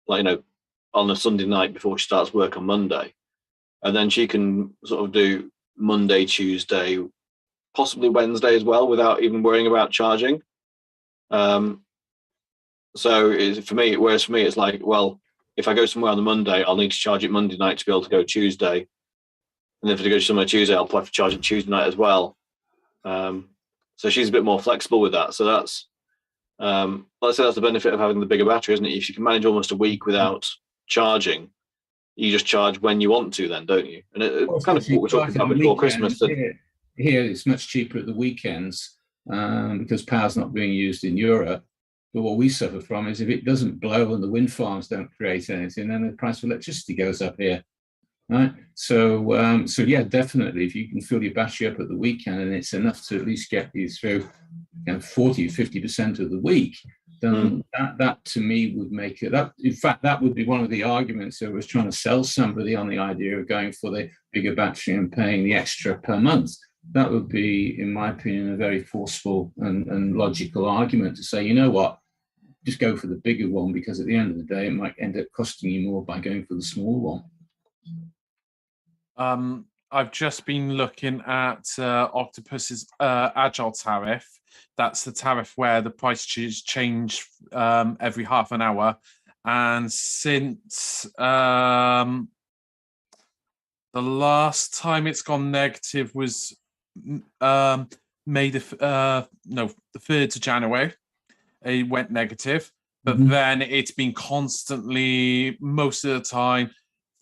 on a Sunday night before she starts work on Monday, and then she can sort of do Monday, Tuesday, possibly Wednesday as well, without even worrying about charging. So for me, it's like, well, if I go somewhere on the Monday, I'll need to charge it Monday night to be able to go Tuesday. And then if I go somewhere Tuesday, I'll probably have to charge it Tuesday night as well. So she's a bit more flexible with that. So that's, let's say that's the benefit of having the bigger battery, isn't it? If you can manage almost a week without charging, you just charge when you want to then, don't you? And it's kind of what we're talking about before Christmas. Here, it's much cheaper at the weekends because power's not being used in Europe. But what we suffer from is if it doesn't blow and the wind farms don't create anything, then the price of electricity goes up here, right? So yeah, definitely, if you can fill your battery up at the weekend and it's enough to at least get you through 40 or 50% of the week, then that to me would make it up. In fact, that would be one of the arguments that I was trying to sell somebody on the idea of going for the bigger battery and paying the extra per month. That would be, in my opinion, a very forceful and logical argument to say, you know what, just go for the bigger one, because at the end of the day, it might end up costing you more by going for the smaller one. I've just been looking at Octopus's Agile tariff. That's the tariff where the prices change every half an hour. And since the last time it's gone negative was the 3rd of January. It went negative. but then it's been constantly, most of the time,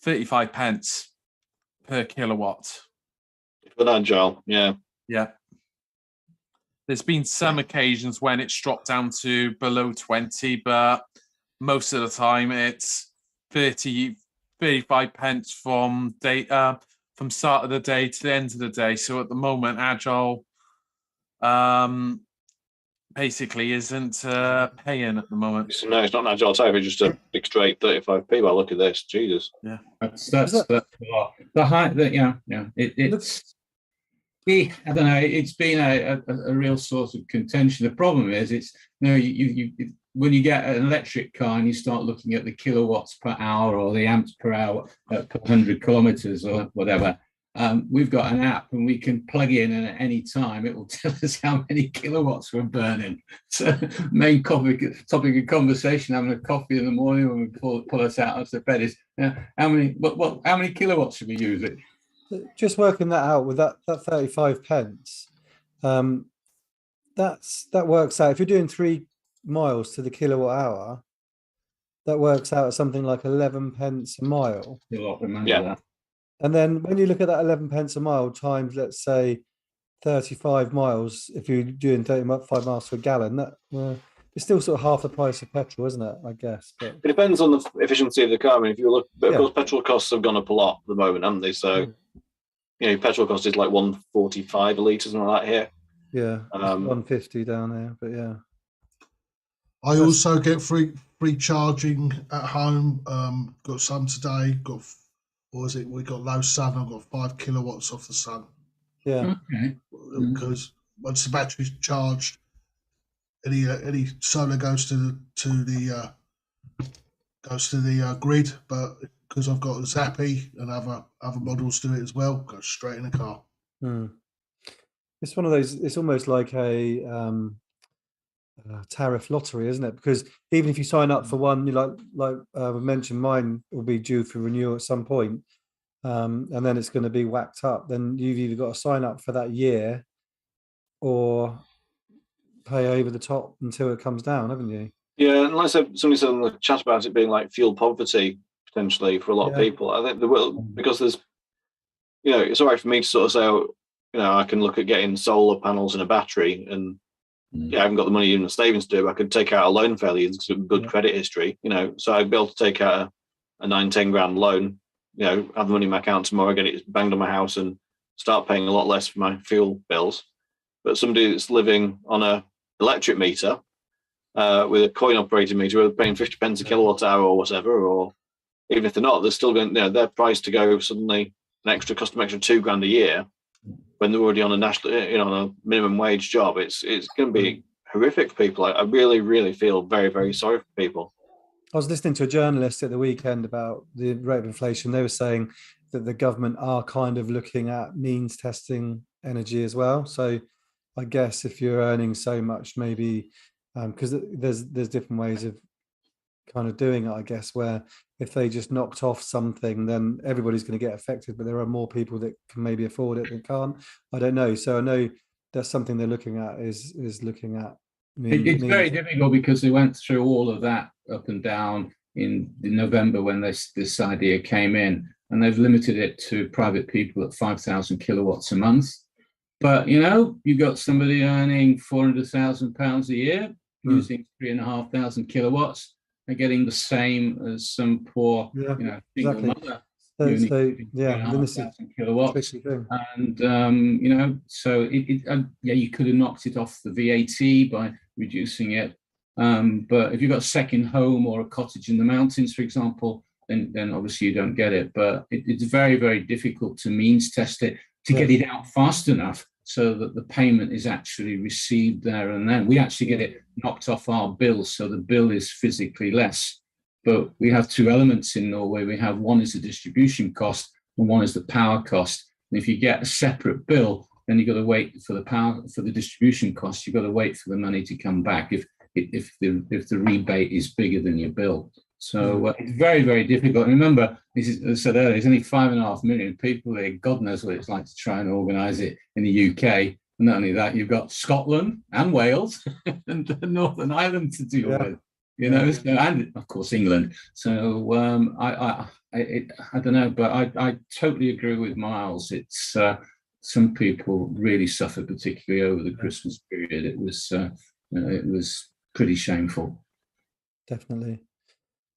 35 pence per kilowatt. For agile, yeah. Yeah. There's been some occasions when it's dropped down to below 20, but most of the time it's 35 pence from start of the day to the end of the day. So at the moment, agile basically isn't paying at the moment. No, it's not an agile type. It's just a big straight 35p. Well, look at this, Jesus. Yeah, that's the high. It's. I don't know. It's been a real source of contention. The problem is, it's you when you get an electric car and you start looking at the kilowatts per hour or the amps per hour per 100 kilometers or whatever. We've got an app and we can plug in, and at any time it will tell us how many kilowatts we're burning. So main topic of conversation, having a coffee in the morning when we pull us out of the bed is how many kilowatts should we use it? Just working that out with that 35 pence, that works out. If you're doing 3 miles to the kilowatt hour, that works out at something like 11 pence a mile. That. And then when you look at that 11 pence a mile times, let's say 35 miles, if you're doing 35 miles per gallon, that it's still sort of half the price of petrol, isn't it? I guess. But it depends on the efficiency of the car. I mean, if you look, of course, petrol costs have gone up a lot at the moment, haven't they? So, petrol cost is like 145 a litre, something like that here. Yeah, 150 down there, but yeah. I also get free charging at home. Got some today. We got low sun. I've got 5 kilowatts off the sun. Yeah. Okay. Because once the battery's charged, any solar goes to the grid, but because I've got Zappy and other models do it as well, goes straight in the car. It's one of those. It's almost like a tariff lottery, isn't it? Because even if you sign up for one, you like we mentioned, mine will be due for renewal at some point, and then it's going to be whacked up. Then you've either got to sign up for that year, or pay over the top until it comes down, haven't you? Yeah, and like somebody said in the chat about it being like fuel poverty potentially for a lot of people. I think there will, because there's, it's all right for me to sort of say, I can look at getting solar panels and a battery, and I haven't got the money in the savings to do. I could take out a loan fairly easy because of good credit history, so I'd be able to take out a 9-10 grand loan, have the money in my account tomorrow, get it banged on my house, and start paying a lot less for my fuel bills. But somebody that's living on a electric meter with a coin operated meter, where they're paying 50 pence a kilowatt hour or whatever, or even if they're not, they're still going, their price to go suddenly cost them extra 2 grand a year when they're already on a national, on a minimum wage job. It's going to be horrific for people. I really, really feel very, very sorry for people. I was listening to a journalist at the weekend about the rate of inflation. They were saying that the government are kind of looking at means testing energy as well. So I guess if you're earning so much, maybe because there's different ways of kind of doing it, I guess, where if they just knocked off something, then everybody's going to get affected, but there are more people that can maybe afford it than can't. I don't know. So I know that's something they're looking at is looking at. It's very difficult because they went through all of that up and down in November when this idea came in, and they've limited it to private people at 5,000 kilowatts a month. But you've got somebody earning £400,000 a year using 3,500 kilowatts. They're getting the same as some poor, single mother. Then this is kilowatts, and so you could have knocked it off the VAT by reducing it. But if you've got a second home or a cottage in the mountains, for example, then obviously you don't get it. But it's very, very difficult to means test it to get it out fast enough so that the payment is actually received there and then. We actually get it knocked off our bill, so the bill is physically less. But we have 2 elements in Norway. We have one is the distribution cost and one is the power cost. And if you get a separate bill, then you've got to wait for the distribution cost. You've got to wait for the money to come back if the rebate is bigger than your bill. So it's very, very difficult. And remember, this is, as I said earlier, there's only 5.5 million people there. God knows what it's like to try and organise it in the UK. And not only that, you've got Scotland and Wales and Northern Ireland to deal with. you know, so, and of course England. So I don't know, but I totally agree with Miles. It's some people really suffered, particularly over the Christmas period. It was pretty shameful. Definitely.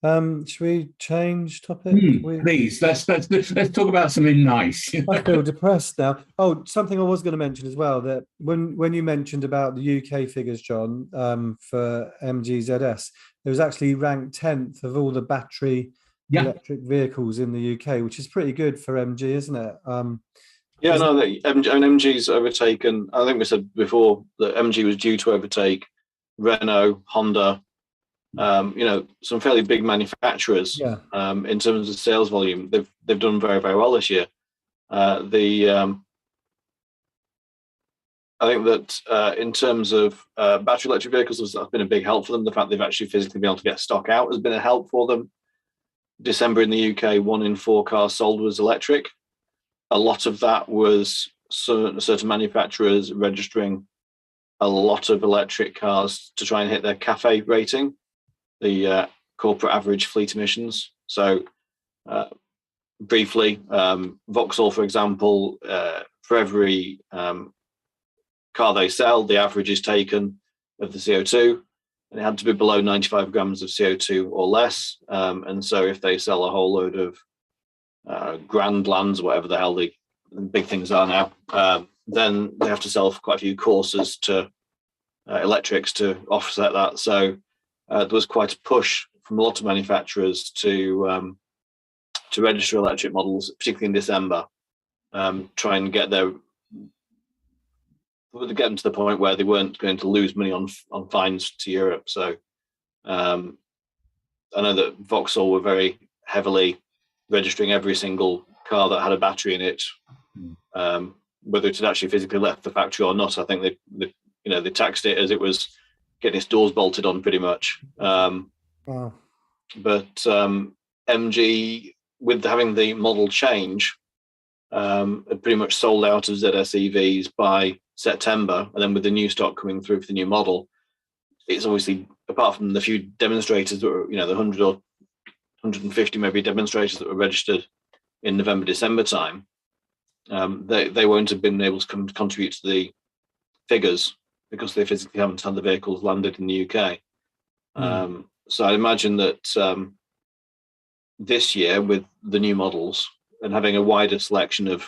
Should we change topic? Please, let's talk about something nice. I feel depressed now. Oh, something I was going to mention as well, that when you mentioned about the UK figures, John, for MG ZS, it was actually ranked 10th of all the battery electric vehicles in the UK, which is pretty good for MG, isn't it? MG's overtaken. I think we said before that MG was due to overtake Renault, Honda. Some fairly big manufacturers. In terms of sales volume, they've done very, very well this year. I think that in terms of battery electric vehicles, that's been a big help for them. The fact they've actually physically been able to get stock out has been a help for them. December in the UK, 1 in 4 cars sold was electric. A lot of that was certain manufacturers registering a lot of electric cars to try and hit their CAFE rating, the corporate average fleet emissions. So briefly, Vauxhall, for example, for every car they sell, the average is taken of the CO2, and it had to be below 95 grams of CO2 or less. And so if they sell a whole load of Grand Lands, whatever the hell the big things are now, then they have to sell quite a few courses to electrics to offset that. So there was quite a push from a lot of manufacturers to register electric models, particularly in December, try and get them to the point where they weren't going to lose money on fines to Europe. So I know that Vauxhall were very heavily registering every single car that had a battery in it, whether it had actually physically left the factory or not. I think they taxed it as it was getting its doors bolted on, pretty much. Wow. But MG, with having the model change, had pretty much sold out of ZSEVs by September, and then with the new stock coming through for the new model, it's obviously, apart from the few demonstrators that were, the 100 or 150 maybe demonstrators that were registered in November, December time, they won't have been able to contribute to the figures because they physically haven't had the vehicles landed in the UK. So I imagine that this year, with the new models and having a wider selection of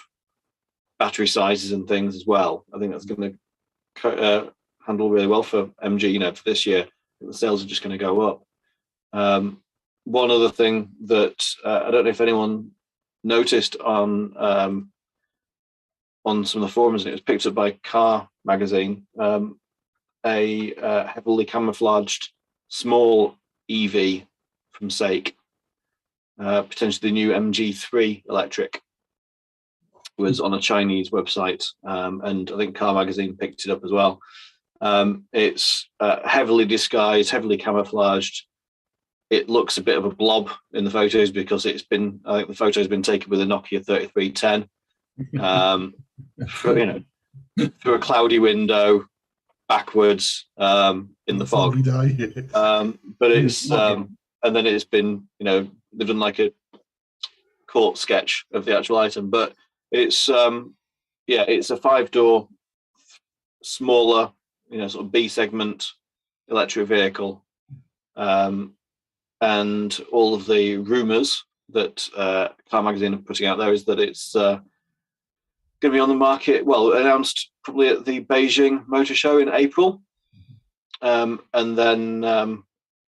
battery sizes and things as well, I think that's going to handle really well for MG. For this year, the sales are just going to go up. One other thing that I don't know if anyone noticed on some of the forums, and it was picked up by Car Magazine, a heavily camouflaged small EV from SAIC, potentially the new MG3 electric, was on a Chinese website, and I think Car Magazine picked it up as well. It's heavily disguised, heavily camouflaged. It looks a bit of a blob in the photos because I think the photo's been taken with a Nokia 3310, through a cloudy window, backwards, in the fog. But it's and then it's been, they've done like a court sketch of the actual item, but it's it's a 5-door, smaller, sort of B segment electric vehicle. And all of the rumors that Car Magazine are putting out there is that it's going to be on the market, announced probably at the Beijing Motor Show in April, and then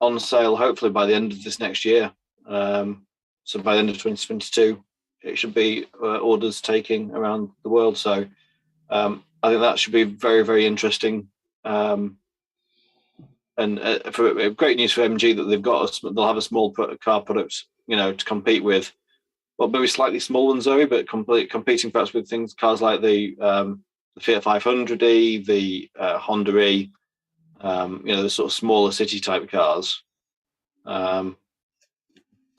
on sale hopefully by the end of this next year. So by the end of 2022, it should be orders taking around the world. So I think that should be very, very interesting. And for great news for MG that they'll have a small car product, to compete with. Well, maybe slightly smaller than Zoe, but competing perhaps with cars like the Fiat 500e, the Honda E, the sort of smaller city type cars. But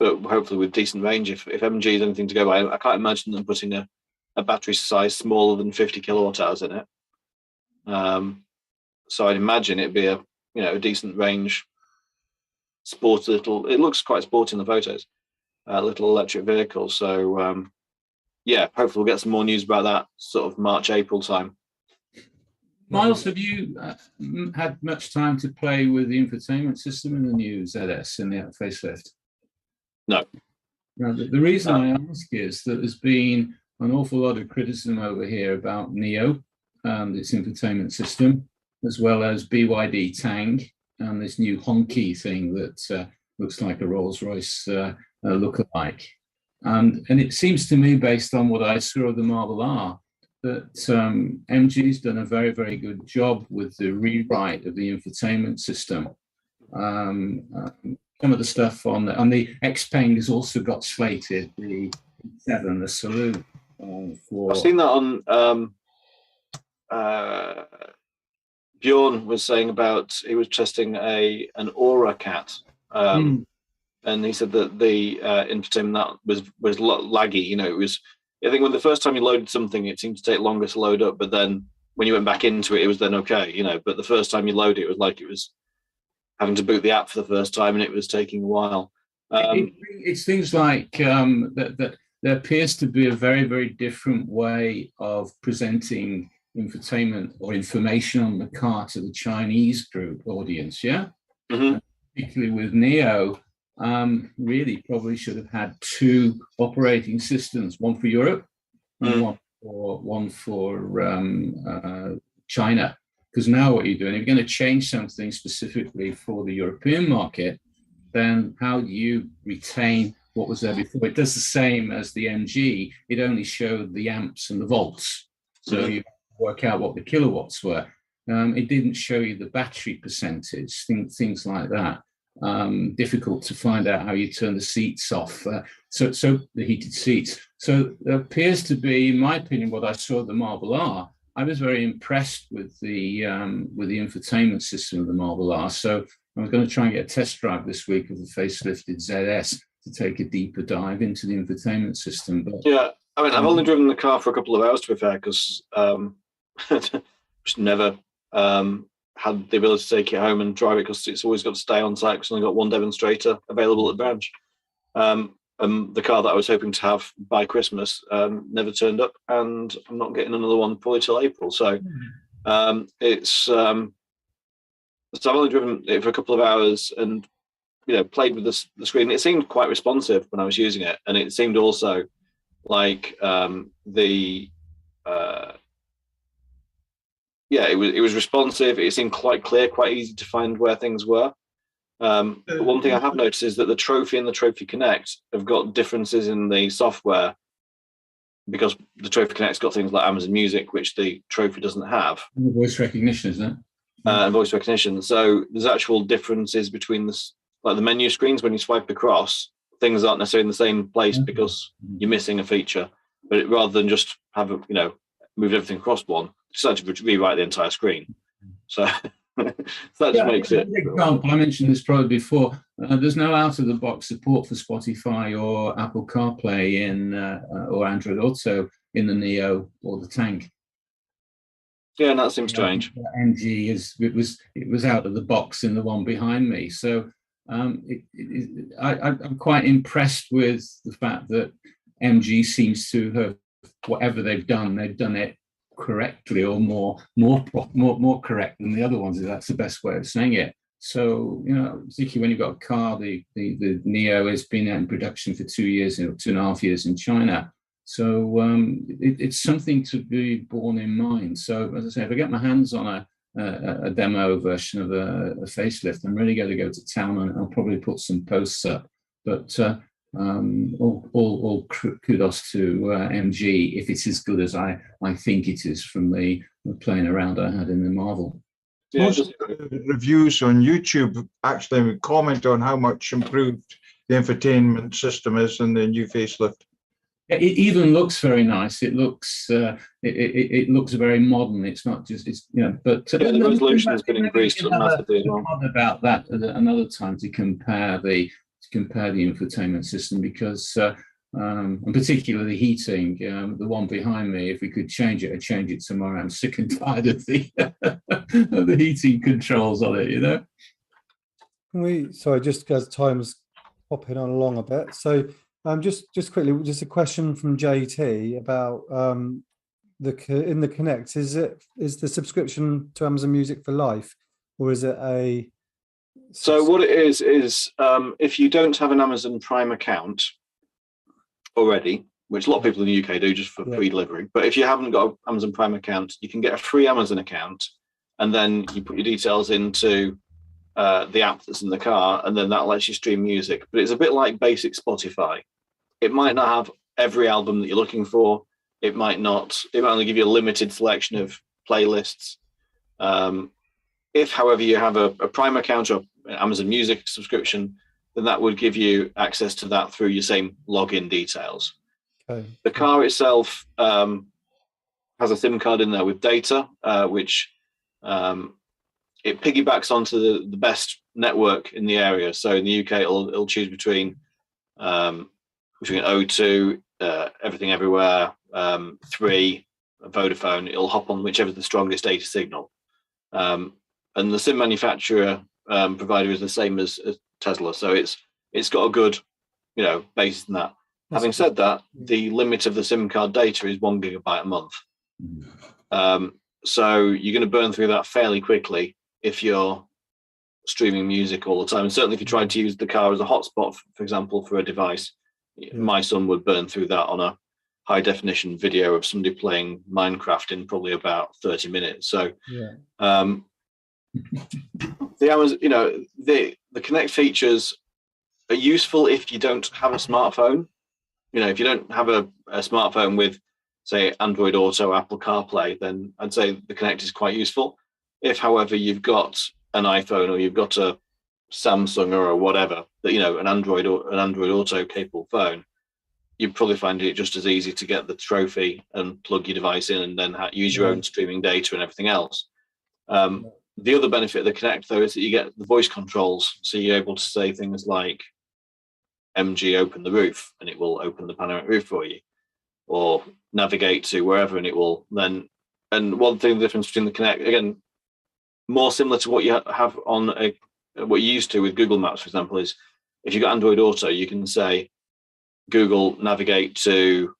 hopefully with decent range. If MG is anything to go by, I can't imagine them putting a battery size smaller than 50 kilowatt hours in it. So I'd imagine it'd be a decent range sporty little. It looks quite sporty in the photos. Little electric vehicle. So yeah, hopefully we'll get some more news about that sort of March, April time. Miles, have you had much time to play with the infotainment system in the new ZS and the facelift? No. Now, the reason I ask is that there's been an awful lot of criticism over here about Neo and its infotainment system, as well as BYD Tang and this new honky thing that looks like a Rolls-Royce lookalike. And it seems to me, based on what I saw of the Marvel R, that MG's done a very, very good job with the rewrite of the infotainment system. Some of the stuff on the Xpeng has also got slated, the 7, the saloon. I've seen that on Bjorn was saying about, he was testing an Aura cat. And he said that the infotainment that was laggy. You know, it was. I think when the first time you loaded something, it seemed to take longer to load up, but then when you went back into it, it was then okay. You know, but the first time you load it, it was like it was having to boot the app for the first time, and it was taking a while. It's things like that. There appears to be a very, very different way of presenting infotainment or information on the car to the Chinese group audience. Yeah, particularly with Neo. Really probably should have had 2 operating systems, one for Europe and one for China. Because now what you're doing, if you're going to change something specifically for the European market, then how do you retain what was there before? It does the same as the MG. It only showed the amps and the volts. So you work out what the kilowatts were. It didn't show you the battery percentage, things like that. Difficult to find out how you turn the seats off, so the heated seats. So there appears to be, in my opinion, what I saw at the Marvel R. I was very impressed with the infotainment system of the Marvel R. So I'm going to try and get a test drive this week of the facelifted ZS to take a deeper dive into the infotainment system. But yeah, I mean, I've only driven the car for a couple of hours, to be fair, because just never had the ability to take it home and drive it, because it's always got to stay on site because I've only got one demonstrator available at the branch. The car that I was hoping to have by Christmas never turned up, and I'm not getting another one probably till April. So so I've only driven it for a couple of hours and, you know, played with the screen. It seemed quite responsive when I was using it, and it seemed also like it was responsive. It seemed quite clear, quite easy to find where things were. But one thing I have noticed is that the Trophy and the Trophy Connect have got differences in the software, because the Trophy Connect's got things like Amazon Music, which the Trophy doesn't have. Voice recognition, isn't it? And voice recognition. So there's actual differences between like the menu screens. When you swipe across, things aren't necessarily in the same place because you're missing a feature. But rather than just have moved everything across one, decided to rewrite the entire screen. So that just makes it. Example, I mentioned this probably before. There's no out-of-the-box support for Spotify or Apple CarPlay or Android Auto in the Neo or the Tank. Yeah, and that seems strange. MG it was out of the box in the one behind me. So I'm quite impressed with the fact that MG seems to have, whatever they've done it correctly, or more correct than the other ones, if that's the best way of saying it. So, you know, particularly when you've got a car, the Neo has been out in production for 2 years, 2.5 years in China. So it's something to be borne in mind. So, as I say, if I get my hands on a demo version of a facelift, I'm really going to go to town, and I'll probably put some posts up. But all kudos to MG if it's as good as I think it is from the playing around I had in the Marvel. Yeah, most reviews on YouTube actually comment on how much improved the infotainment system is in the new facelift. It even looks very nice. It looks it looks very modern. It's not just but the resolution has been increased massively. About that another time to compare the infotainment system, because and particularly the heating, the one behind me, if we could change it, I'd change it tomorrow. I'm sick and tired of the of the heating controls on it, Sorry, just as time's popping on along a bit. So just quickly, just a question from JT about in the Connect. Is the subscription to Amazon Music for life, or is it a? So what it is if you don't have an Amazon Prime account already, which a lot of people in the UK do just for free delivery, but if you haven't got an Amazon Prime account, you can get a free Amazon account, and then you put your details into the app that's in the car, and then that lets you stream music. But it's a bit like basic Spotify. It might not have every album that you're looking for. It might only give you a limited selection of playlists. If, however, you have a Prime account or an Amazon Music subscription, then that would give you access to that through your same login details. Okay. The car itself has a SIM card in there with data, which it piggybacks onto the best network in the area. So in the UK, it'll choose between O2, Everything Everywhere, 3, Vodafone. It'll hop on whichever the strongest data signal. And the SIM manufacturer provider is the same as Tesla, so it's got a good, basis in that. Having said that, the limit of the SIM card data is 1 gigabyte a month. So you're going to burn through that fairly quickly if you're streaming music all the time. And certainly if you tried to use the car as a hotspot, for example, for a device, my son would burn through that on a high definition video of somebody playing Minecraft in probably about 30 minutes. So the Amazon, the Connect features are useful if you don't have a smartphone. If you don't have a smartphone with, say, Android Auto, Apple CarPlay, then I'd say the Connect is quite useful. If, however, you've got an iPhone or you've got a Samsung or whatever, an Android Auto capable phone, you'd probably find it just as easy to get the trophy and plug your device in and then use your own streaming data and everything else. The other benefit of the Connect, though, is that you get the voice controls. So you're able to say things like, MG, open the roof, and it will open the panoramic roof for you, or navigate to wherever, and it will then. And one thing, the difference between the Connect, again, more similar to what you have on what you used to with Google Maps, for example, is if you've got Android Auto, you can say, Google, navigate to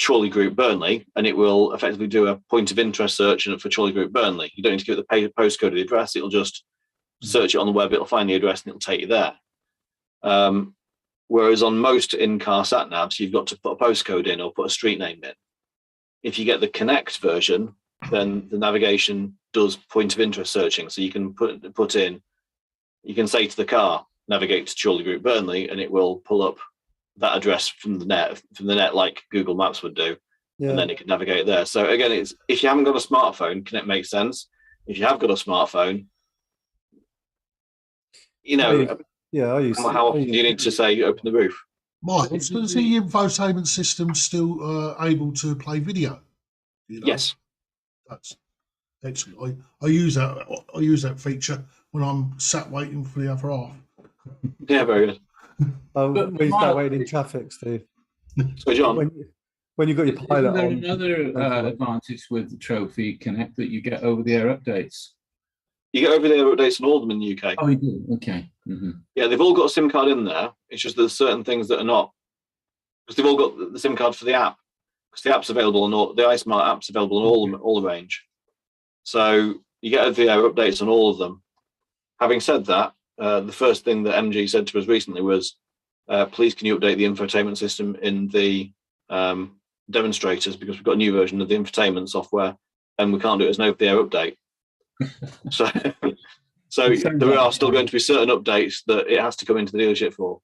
Chorley Group Burnley, and it will effectively do a point of interest search for Chorley Group Burnley. You don't need to give it the postcode of the address. It'll just search it on the web. It'll find the address and it'll take you there. Whereas on most in-car sat navs, you've got to put a postcode in or put a street name in. If you get the Connect version, then the navigation does point of interest searching. So you can put in, you can say to the car, navigate to Chorley Group Burnley, and it will pull up that address from the net like Google Maps would do, and then it can navigate there. So again, it's if you haven't got a smartphone, Connect makes sense. If you have got a smartphone, how often do you need to say open the roof? Mike, is the infotainment system still able to play video? Yes, that's excellent. I use that feature when I'm sat waiting for the other half. Yeah, very good. When you start waiting in traffic, Steve. So, John, when you've got your pilot on. Isn't there another advantage with the Trophy Connect that you get over-the-air updates? You get over-the-air updates on all of them in the UK. Oh, you do? Okay. Mm-hmm. Yeah, they've all got a SIM card in there. It's just there's certain things that are not, because they've all got the SIM card for the app. Because the app's available on the iSmart app's available on all the range. So you get over-the-air updates on all of them. Having said that, the first thing that MG said to us recently was, please can you update the infotainment system in the demonstrators, because we've got a new version of the infotainment software and we can't do it as an over-the-air update. so there are still going to be certain updates that it has to come into the dealership for.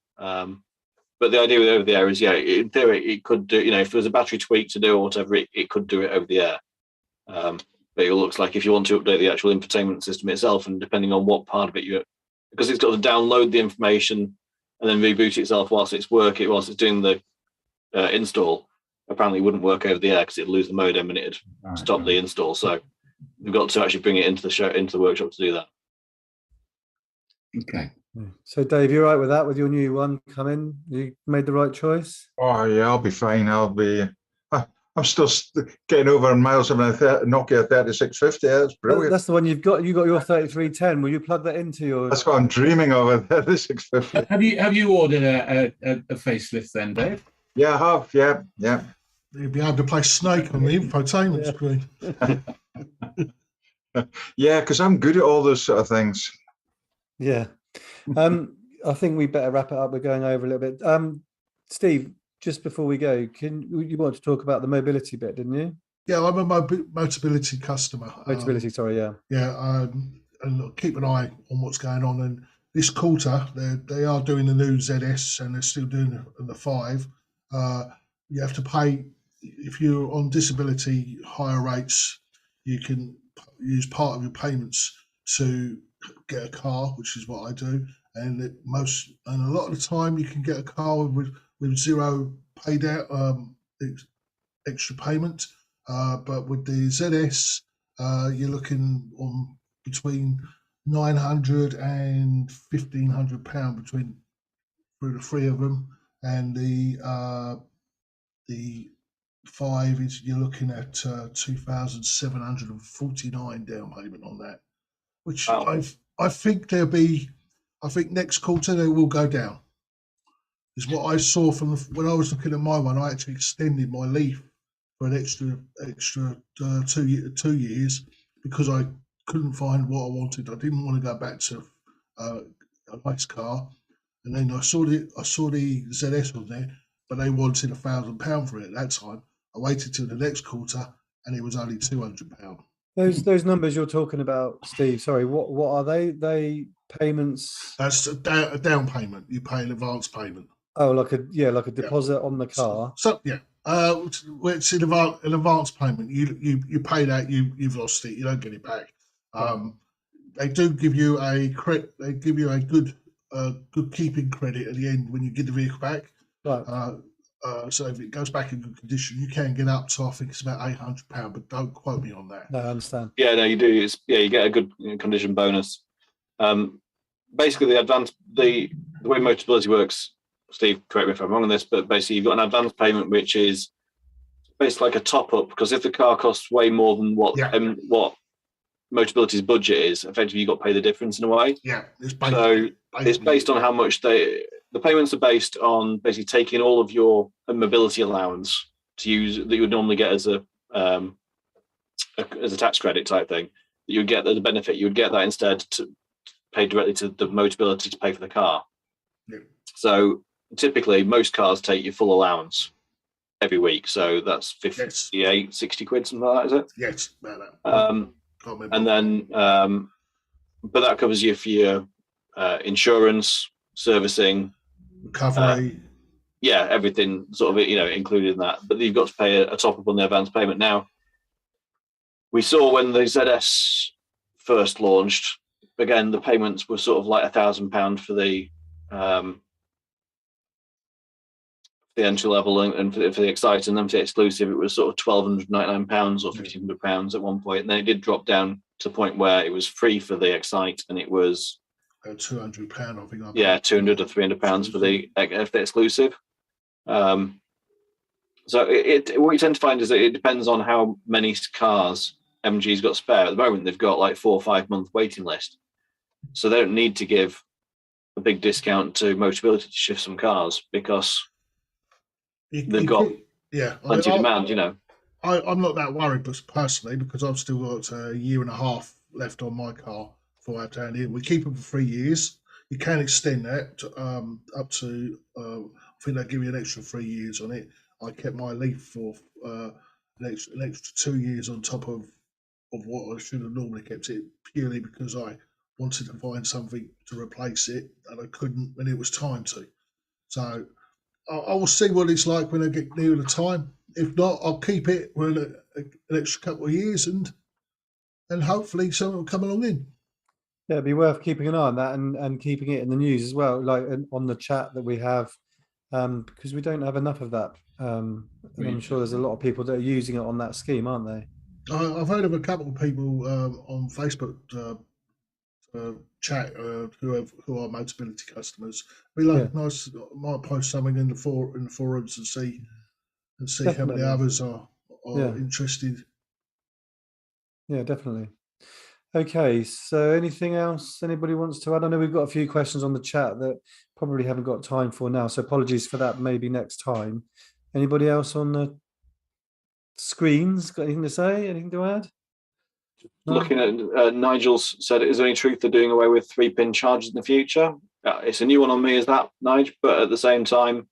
But the idea with over the air is, in theory, it could do, if there was a battery tweak to do or whatever, it could do it over the air. But it looks like if you want to update the actual infotainment system itself, and depending on what part of it because it's got to download the information and then reboot itself whilst it's doing the install, apparently it wouldn't work over the air because it'd lose the modem and it'd stop the install. So we've got to actually bring it into the workshop to do that. Okay. So Dave, you're right with that, with your new one coming? You made the right choice? Oh yeah, I'll be fine. I'm still getting over in miles of a Nokia 3650. That's brilliant. That's the one you've got. You got your 3310. Will you plug that into your? That's what I'm dreaming of, a 3650. Have you ordered a facelift then, Dave? Yeah, I have. Yeah. You'll be able to play Snake on the infotainment screen. Yeah, because I'm good at all those sort of things. Yeah. I think we better wrap it up. We're going over a little bit. Steve, just before we go, you want to talk about the mobility bit, didn't you? Yeah, I'm a Motability customer. Mobility, sorry, yeah. Yeah, and keep an eye on what's going on. And this quarter, they are doing the new ZS, and they're still doing the 5. You have to pay, if you're on disability higher rates, you can use part of your payments to get a car, which is what I do. And a lot of the time, you can get a car with zero paid out extra payment. But with the ZS, you're looking on between £900 and £1,500 through the 3 of them, and the 5 is you're looking at 2,749 down payment on that, which I think I think next quarter they will go down. Is what I saw from when I was looking at my one. I actually extended my lease for an extra 2 years because I couldn't find what I wanted. I didn't want to go back to a nice car, and then I saw the ZS on there, but they wanted £1,000 for it at that time. I waited till the next quarter, and it was only £200. Those numbers you're talking about, Steve. Sorry, what are they? They payments? That's a down payment. You pay an advance payment. Oh, like a deposit on the car. So yeah, it's an advance payment. You pay that, you've lost it. You don't get it back. They do give you a credit. They give you a good keeping credit at the end when you get the vehicle back. Right. So if it goes back in good condition, you can get up to, I think it's about £800, but don't quote me on that. No, I understand. Yeah, no, you do. You get a good condition bonus. Basically, the way Motability works, Steve, correct me if I'm wrong on this, but basically you've got an advance payment which is basically like a top up, because if the car costs way more than what Motability's budget is, effectively you've got to pay the difference in a way. Yeah, it's based on how much the payments are based on basically taking all of your mobility allowance to use that you would normally get as a tax credit type thing. You would get the benefit. You would get that instead to pay directly to the Motability to pay for the car. Yeah. So typically most cars take your full allowance every week. So that's 58, 60 quid, something like that, is it? Yes, about that. And then, but that covers you for your insurance, servicing, recovery. Everything sort of, included in that. But you've got to pay a top up on the advance payment. Now, we saw when the ZS first launched, again, the payments were sort of like £1,000 for the entry level, and for the Excite, and then for the exclusive, it was sort of £1,299 or £1,500 at one point. And then it did drop down to the point where it was free for the Excite, and it was £200, I think. £200 or £300 for the exclusive. So what you tend to find is that it depends on how many cars MG's got spare. At the moment, they've got like 4 or 5 month waiting list, so they don't need to give a big discount to Motability to shift some cars because they've got plenty of demand. I'm not that worried, but personally, because I've still got a year and a half left on my car before I have to hand in. We keep them for 3 years. You can extend that up to, I think they give you an extra 3 years on it. I kept my leaf for an extra 2 years on top of what I should have normally kept it, purely because I wanted to find something to replace it, and I couldn't when it was time to. So I will see what it's like when I get near the time. If not, I'll keep it for an extra couple of years, and hopefully someone will come along in. Yeah, it'd be worth keeping an eye on that and keeping it in the news as well, like on the chat that we have, because we don't have enough of that. And I'm sure there's a lot of people that are using it on that scheme, aren't they? I've heard of a couple of people on Facebook chat who are Motability customers. We nice. Might post something in the forums and see Definitely. how many others are are interested. Yeah, definitely. Okay, so anything else anybody wants to add? I know we've got a few questions on the chat that probably haven't got time for now, so apologies for that, maybe next time. Anybody else on the screens got anything to say, anything to add? No? Looking at Nigel's said, is there any truth to doing away with 3-pin chargers in the future? It's a new one on me, is that, Nigel? But at the same time,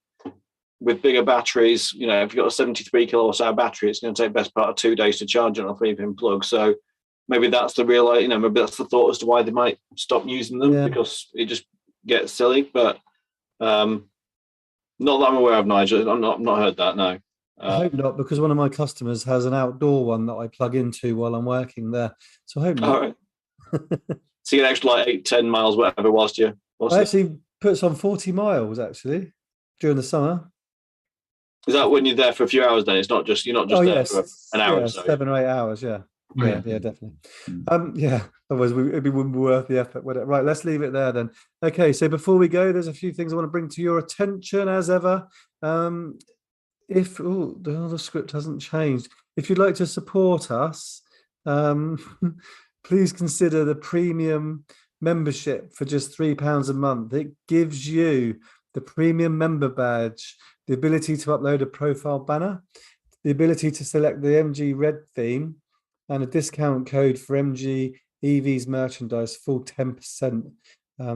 with bigger batteries, you know, if you've got a 73 kilowatt hour battery, it's going to take best part of 2 days to charge it on a 3-pin plug. So maybe that's the real, you know, maybe that's the thought as to why they might stop using them, because it just gets silly. But not that I'm aware of, Nigel. I've not heard that. No. I hope not, because one of my customers has an outdoor one that I plug into while I'm working there. So I hope not. All right. So you get extra like 8-10 miles, whatever, whilst you. I actually puts on 40 miles actually during the summer. Is that when you're there for a few hours? Then it's not just, you're not just there for an hour or so. 7 or 8 hours. Yeah, definitely. Otherwise it wouldn't be worth the effort, would it? Right, let's leave it there then. Okay, so before we go, there's a few things I want to bring to your attention as ever. If the script hasn't changed, if you'd like to support us, please consider the premium membership for just £3 a month. It gives you the premium member badge, the ability to upload a profile banner, the ability to select the MG Red theme, and a discount code for MG EV's merchandise, full 10%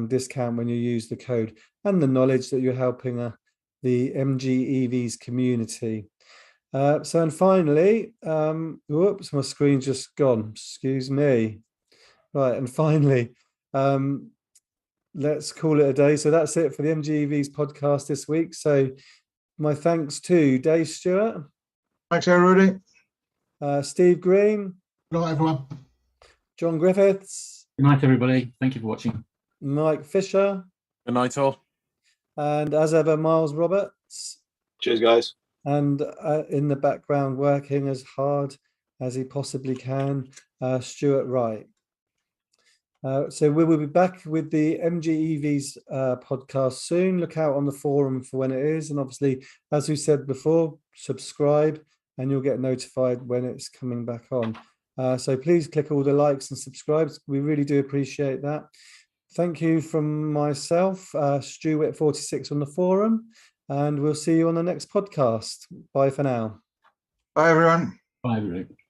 discount when you use the code, and the knowledge that you're helping the MG EV's community. And finally, whoops, my screen's just gone. Excuse me. Right, and finally, let's call it a day. So that's it for the MG EV's podcast this week. So my thanks to Dave Stewart. Thanks, everybody. Steve Green. Good night, everyone. John Griffiths. Good night, everybody. Thank you for watching. Mike Fisher. Good night, all. And as ever, Miles Roberts. Cheers, guys. And in the background, working as hard as he possibly can, Stuart Wright. So we will be back with the MG EV's podcast soon. Look out on the forum for when it is. And obviously, as we said before, subscribe and you'll get notified when it's coming back on. So please click all the likes and subscribes. We really do appreciate that. Thank you from myself, Stuart46 on the forum, and we'll see you on the next podcast. Bye for now. Bye, everyone. Bye, everybody.